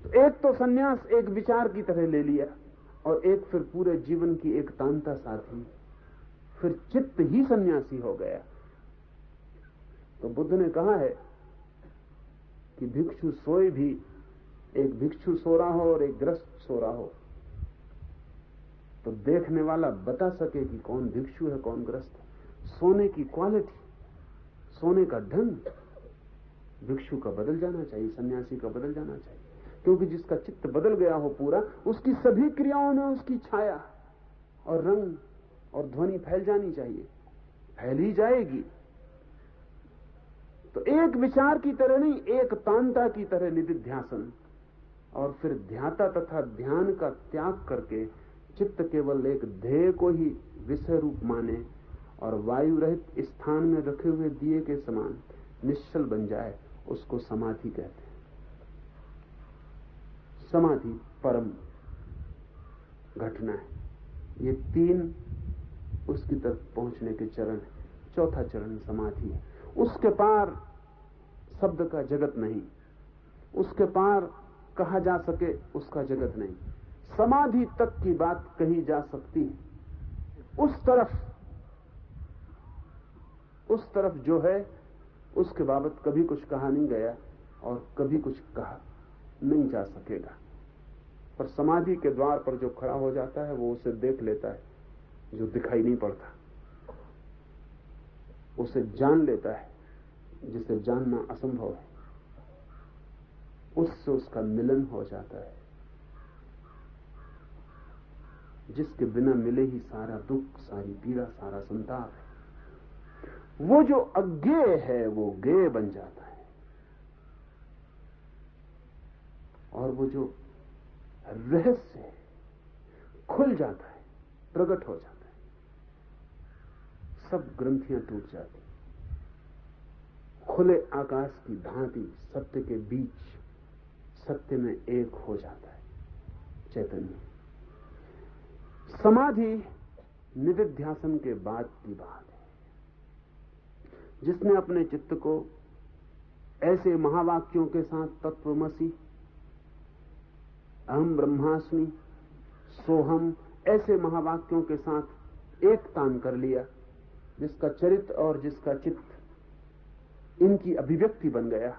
तो एक तो सन्यास एक विचार की तरह ले लिया, और एक फिर पूरे जीवन की एक तांता साथी, फिर चित्त ही सन्यासी हो गया। तो बुद्ध ने कहा है कि भिक्षु सोए भी, एक भिक्षु सो रहा हो और एक ग्रस्त सो रहा हो, तो देखने वाला बता सके कि कौन भिक्षु है कौन ग्रस्त है। सोने की क्वालिटी, सोने का ढंग भिक्षु का बदल जाना चाहिए, सन्यासी का बदल जाना चाहिए। क्योंकि जिसका चित्त बदल गया हो पूरा, उसकी सभी क्रियाओं में उसकी छाया और रंग और ध्वनि फैल जानी चाहिए, फैल ही जाएगी। तो एक विचार की तरह नहीं, एक तांता की तरह निदिध्यासन, और फिर ध्याता तथा ध्यान का त्याग करके चित्त केवल एक ध्येय को ही विषय रूप माने और वायु रहित स्थान में रखे हुए दिए के समान निश्चल बन जाए, उसको समाधि कहते हैं। समाधि परम घटना है। ये 3 उसकी तरफ पहुंचने के चरण है। चौथा चरण समाधि है। उसके पार शब्द का जगत नहीं, उसके पार कहा जा सके उसका जगत नहीं। समाधि तक की बात कही जा सकती है। उस तरफ जो है उसके बाबत कभी कुछ कहा नहीं गया और कभी कुछ कहा नहीं जा सकेगा। पर समाधि के द्वार पर जो खड़ा हो जाता है वो उसे देख लेता है जो दिखाई नहीं पड़ता, उसे जान लेता है जिसे जानना असंभव है, उससे उसका मिलन हो जाता है। जिसके बिना मिले ही सारा दुख, सारी पीड़ा, सारा संताप है। वो जो अज्ञेय है वो ज्ञेय बन जाता है, और वो जो रहस्य है खुल जाता है, प्रकट हो जाता है। सब ग्रंथियां टूट जाती, खुले आकाश की भांति सत्य के बीच सत्य में एक हो जाता है चैतन्य। समाधि निदिध्यासन के बाद की बात है। जिसने अपने चित्त को ऐसे महावाक्यों के साथ तत्वमसि, अहम ब्रह्मास्मि, सोहम, ऐसे महावाक्यों के साथ एक तान कर लिया, जिसका चरित्र और जिसका चित्त इनकी अभिव्यक्ति बन गया।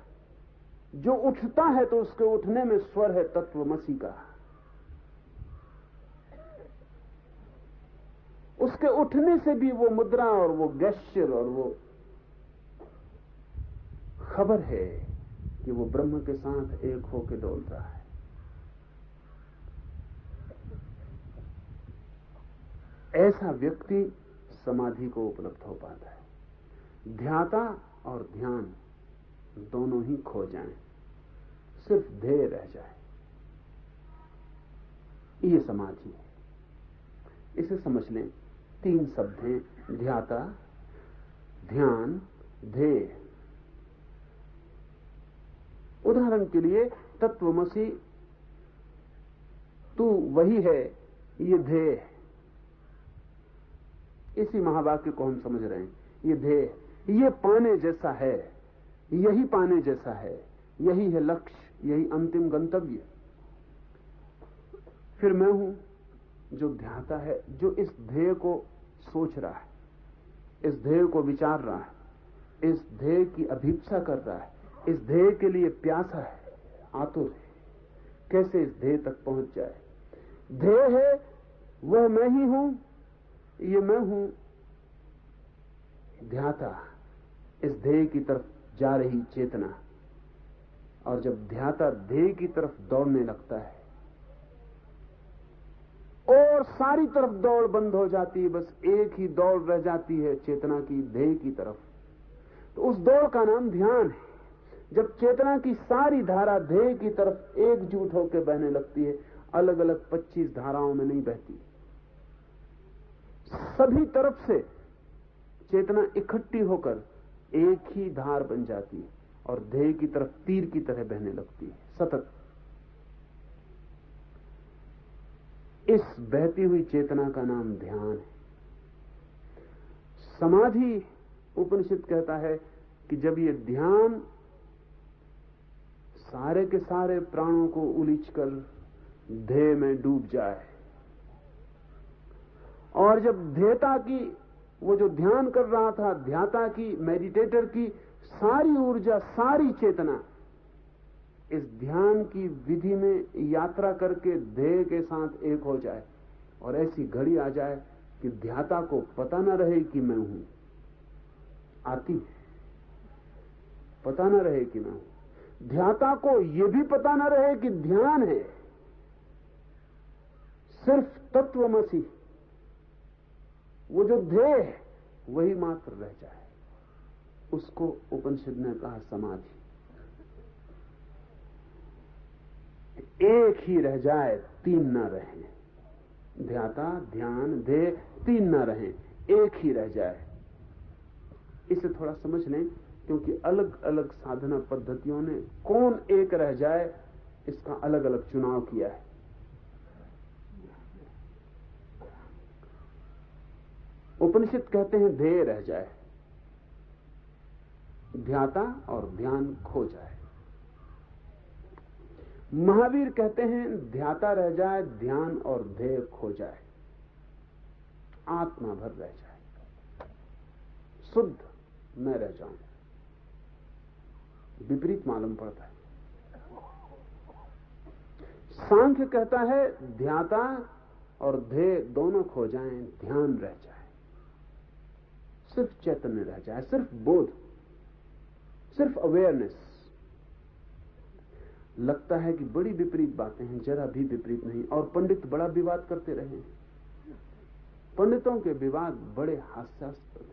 जो उठता है तो उसके उठने में स्वर है तत्वमसि का। उसके उठने से भी वो मुद्रा और वो गेस्चर और वो खबर है कि वो ब्रह्म के साथ एक होकर डोल रहा है। ऐसा व्यक्ति समाधि को उपलब्ध हो पाता है। ध्याता और ध्यान दोनों ही खो जाएं, सिर्फ ध्येय रह जाए, ये समाधि है। इसे समझ लें, 3 शब्द हैं, ध्याता, ध्यान, ध्येय। उदाहरण के लिए तत्वमसि तू वही है, ये ध्येय है। इसी महावाक्य को हम समझ रहे हैं। ये ध्येय, ये पाने जैसा है, यही पाने जैसा है, यही है लक्ष्य, यही अंतिम गंतव्य। फिर मैं हूं जो ध्याता है, जो इस ध्येय को सोच रहा है, इस ध्येय को विचार रहा है, इस ध्येय की अभीप्सा कर रहा है, इस ध्येय के लिए प्यासा है, आतुर है, कैसे इस ध्येय तक पहुंच जाए। ध्येय है वह मैं ही हूं, ये मैं हूं ध्याता, इस ध्येय की तरफ जा रही चेतना। और जब ध्याता ध्येय की तरफ दौड़ने लगता है और सारी तरफ दौड़ बंद हो जाती है, बस एक ही दौड़ रह जाती है चेतना की ध्येय की तरफ, तो उस दौड़ का नाम ध्यान है। जब चेतना की सारी धारा ध्येय की तरफ एकजुट होकर बहने लगती है, अलग अलग 25 धाराओं में नहीं बहती, सभी तरफ से चेतना इकट्ठी होकर एक ही धार बन जाती है और ध्येय की तरफ तीर की तरह बहने लगती है सतत। इस बहती हुई चेतना का नाम ध्यान है। समाधि, उपनिषद कहता है कि जब ये ध्यान सारे के सारे प्राणों को उलीचकर ध्येय में डूब जाए, और जब ध्येता की, वो जो ध्यान कर रहा था, ध्याता की, मेडिटेटर की सारी ऊर्जा, सारी चेतना इस ध्यान की विधि में यात्रा करके ध्येय के साथ एक हो जाए, और ऐसी घड़ी आ जाए कि ध्याता को पता न रहे कि मैं हूं। आती पता न रहे कि मैं हूं। ध्याता को यह भी पता न रहे कि ध्यान है, सिर्फ तत्वमसि, वो जो ध्येय है वही मात्र रह जाए। उसको उपनिषद ने कहा समाधि। एक ही रह जाए, तीन न रहे। ध्याता, ध्यान, ध्येय, तीन न रहे, एक ही रह जाए। इसे थोड़ा समझ लें, क्योंकि अलग अलग साधना पद्धतियों ने कौन एक रह जाए इसका अलग अलग चुनाव किया है। उपनिषद कहते हैं ध्येय रह जाए, ध्याता और ध्यान खो जाए। महावीर कहते हैं ध्याता रह जाए, ध्यान और ध्येय खो जाए, आत्मा भर रह जाए, शुद्ध मैं रह जाऊं। विपरीत मालूम पड़ता है। सांख्य कहता है ध्याता और ध्येय दोनों खो जाएं, ध्यान रह जाए, सिर्फ चैतन्य रह जाए, सिर्फ बोध, सिर्फ अवेयरनेस। लगता है कि बड़ी विपरीत बातें हैं, जरा भी विपरीत नहीं। और पंडित बड़ा विवाद करते रहे। पंडितों के विवाद बड़े हास्यास्पद,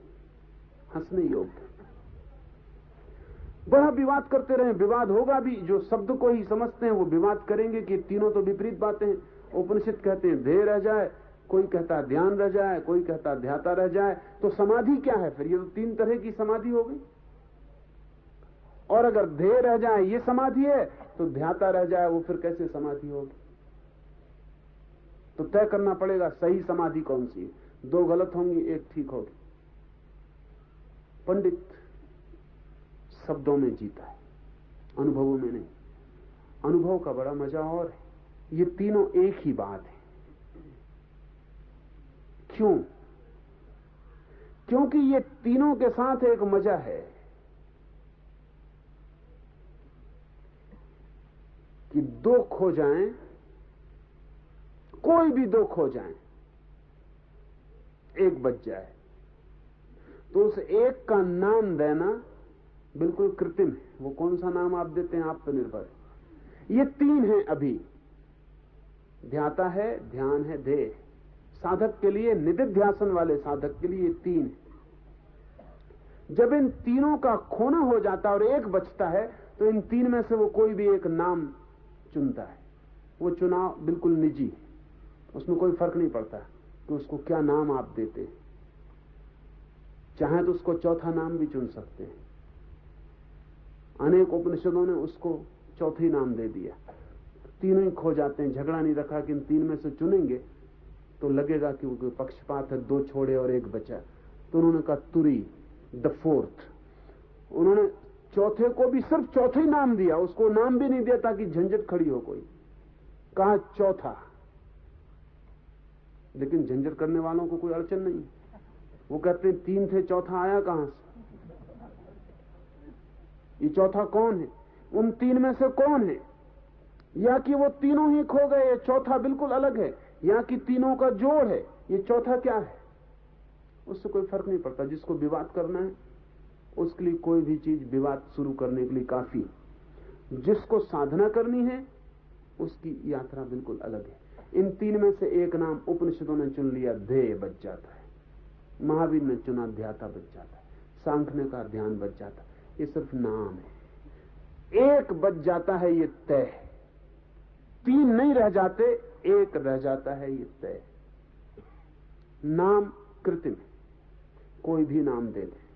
हंसने योग्य। बड़ा विवाद करते रहे, विवाद होगा भी। जो शब्द को ही समझते हैं वो विवाद करेंगे कि तीनों तो विपरीत बातें हैं। उपनिषद कहते हैं ध्येय रह जाए, कोई कहता ध्यान रह जाए, कोई कहता ध्याता रह जाए। तो समाधि क्या है फिर? ये तो तीन तरह की समाधि हो गई। और अगर ध्येय रह जाए ये समाधि है, तो ध्याता रह जाए वो फिर कैसे समाधि होगी? तो तय करना पड़ेगा सही समाधि कौन सी है। दो गलत होंगी, एक ठीक होगी। पंडित शब्दों में जीता है, अनुभवों में नहीं। अनुभव का बड़ा मजा और है। ये तीनों एक ही बात है। क्यों? क्योंकि ये तीनों के साथ एक मजा है कि दो खो जाएं, कोई भी दो खो जाएं, एक बच जाए, तो उस एक का नाम देना बिल्कुल कृत्रिम है। वो कौन सा नाम आप देते हैं आप पर निर्भर है। ये तीन हैं अभी, ध्याता है, ध्यान है, ध्येय। साधक के लिए, निदिध्यासन वाले साधक के लिए तीन है। जब इन तीनों का खोना हो जाता है और एक बचता है, तो इन तीन में से वो कोई भी एक नाम चुनता है। वो चुनाव बिल्कुल निजी है, उसमें कोई फर्क नहीं पड़ता कि उसको क्या नाम आप देते हैं। चाहे तो उसको चौथा नाम भी चुन सकते हैं। अनेक उपनिषदों ने उसको चौथे ही नाम दे दिया, तीनों ही खो जाते हैं। झगड़ा नहीं रखा कि इन तीन में से चुनेंगे तो लगेगा कि वो पक्षपात है, दो छोड़े और एक बचा, तो उन्होंने कहा तुरी, द फोर्थ। उन्होंने चौथे को भी सिर्फ चौथे ही नाम दिया, उसको नाम भी नहीं दिया ताकि झंझट खड़ी हो कोई, कहा चौथा। लेकिन झंझट करने वालों को कोई अड़चन नहीं, वो कहते हैं तीन थे, चौथा आया कहां से? ये चौथा कौन है? उन तीन में से कौन है? या कि वो तीनों ही खो गए, चौथा बिल्कुल अलग है, या कि तीनों का जोड़ है, ये चौथा क्या है? उससे कोई फर्क नहीं पड़ता। जिसको विवाद करना है उसके लिए कोई भी चीज विवाद शुरू करने के लिए काफी। जिसको साधना करनी है उसकी यात्रा बिल्कुल अलग है। इन तीन में से एक नाम उपनिषदों ने चुन लिया, ध्येय बच जाता है। महावीर ने चुना ध्याता बच जाता है, सांख्य ने कहा ध्यान बच जाता है। ये सिर्फ नाम है, एक बच जाता है ये तय। तीन नहीं रह जाते, एक रह जाता है ये तय। नाम कृत्रिम है, कोई भी नाम दे दे।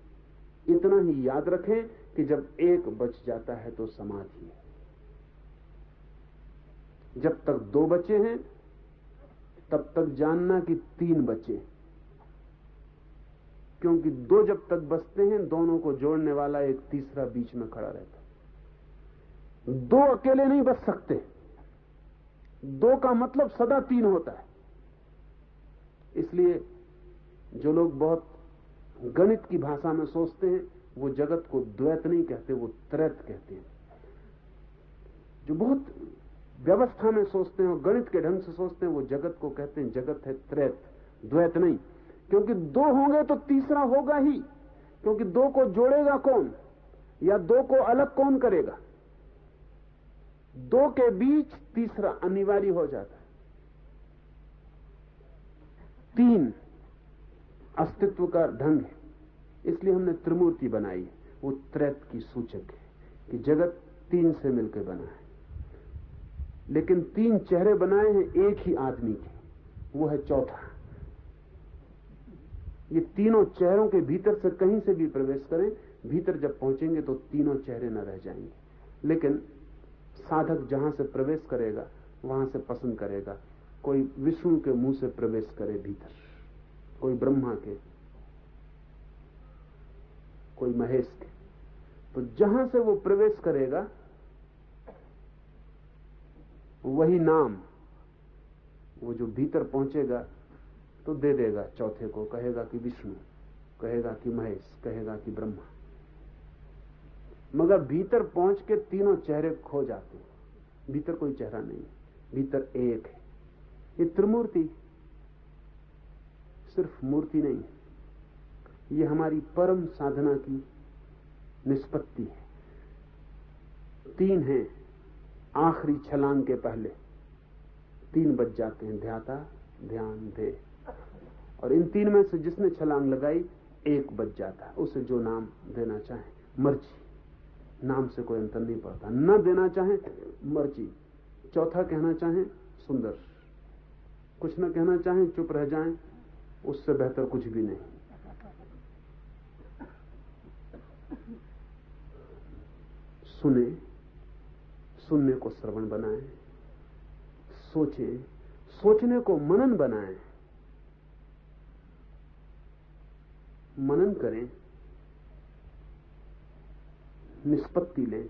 इतना ही याद रखें कि जब एक बच जाता है तो समाधि है। जब तक दो बचे हैं तब तक जानना कि तीन बचे, क्योंकि दो जब तक बचते हैं दोनों को जोड़ने वाला एक तीसरा बीच में खड़ा रहता है। दो अकेले नहीं बच सकते, दो का मतलब सदा तीन होता है। इसलिए जो लोग बहुत गणित की भाषा में सोचते हैं वो जगत को द्वैत नहीं कहते, वो त्रैत कहते हैं। जो बहुत व्यवस्था में सोचते हैं और गणित के ढंग से सोचते हैं वो जगत को कहते हैं जगत है त्रैत, द्वैत नहीं। क्योंकि दो होंगे तो तीसरा होगा ही, क्योंकि दो को जोड़ेगा कौन या दो को अलग कौन करेगा? दो के बीच तीसरा अनिवार्य हो जाता है। तीन अस्तित्व का ढंग है, इसलिए हमने त्रिमूर्ति बनाई है। वो त्रैत की सूचक है कि जगत तीन से मिलकर बना है, लेकिन तीन चेहरे बनाए हैं एक ही आदमी के, वो है चौथा। ये तीनों चेहरों के भीतर से कहीं से भी प्रवेश करें, भीतर जब पहुंचेंगे तो तीनों चेहरे न रह जाएंगे। लेकिन साधक जहां से प्रवेश करेगा वहां से पसंद करेगा, कोई विष्णु के मुंह से प्रवेश करे भीतर, कोई ब्रह्मा के, कोई महेश के। तो जहां से वो प्रवेश करेगा वही नाम, वो जो भीतर पहुंचेगा तो दे देगा चौथे को, कहेगा कि विष्णु, कहेगा कि महेश, कहेगा कि ब्रह्मा। मगर भीतर पहुंच के तीनों चेहरे खो जाते हैं, भीतर कोई चेहरा नहीं, भीतर एक है। ये त्रिमूर्ति सिर्फ मूर्ति नहीं, ये हमारी परम साधना की निष्पत्ति है। तीन हैं, आखिरी छलांग के पहले तीन बच जाते हैं, ध्याता, ध्यान, ध्येय। और इन तीन में से जिसने छलांग लगाई एक बच जाता है, उसे जो नाम देना चाहे मर्जी, नाम से कोई अंतर नहीं पड़ता। न देना चाहे मर्जी, चौथा कहना चाहे सुंदर, कुछ न कहना चाहे चुप रह जाएं, उससे बेहतर कुछ भी नहीं। सुने, सुनने को श्रवण बनाएं, सोचें, सोचने को मनन बनाएं, मनन करें, निष्पत्ति लें,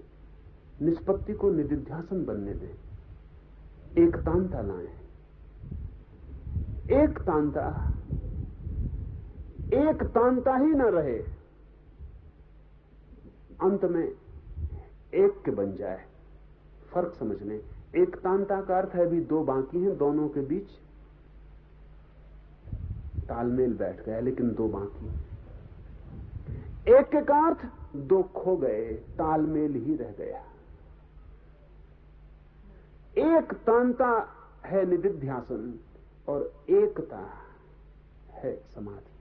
निष्पत्ति को निदिध्यासन बनने दें, एकतांता लाएं। एकतांता ही न रहे, अंत में एक के बन जाए। फर्क समझ लें, एकतांता का अर्थ है भी दो बाकी हैं, दोनों के बीच तालमेल बैठ गया, लेकिन दो बाकी। एक के का अर्थ दो खो गए, तालमेल ही रह गया। एकतांता है निदिध्यासन और एकता है समाधि।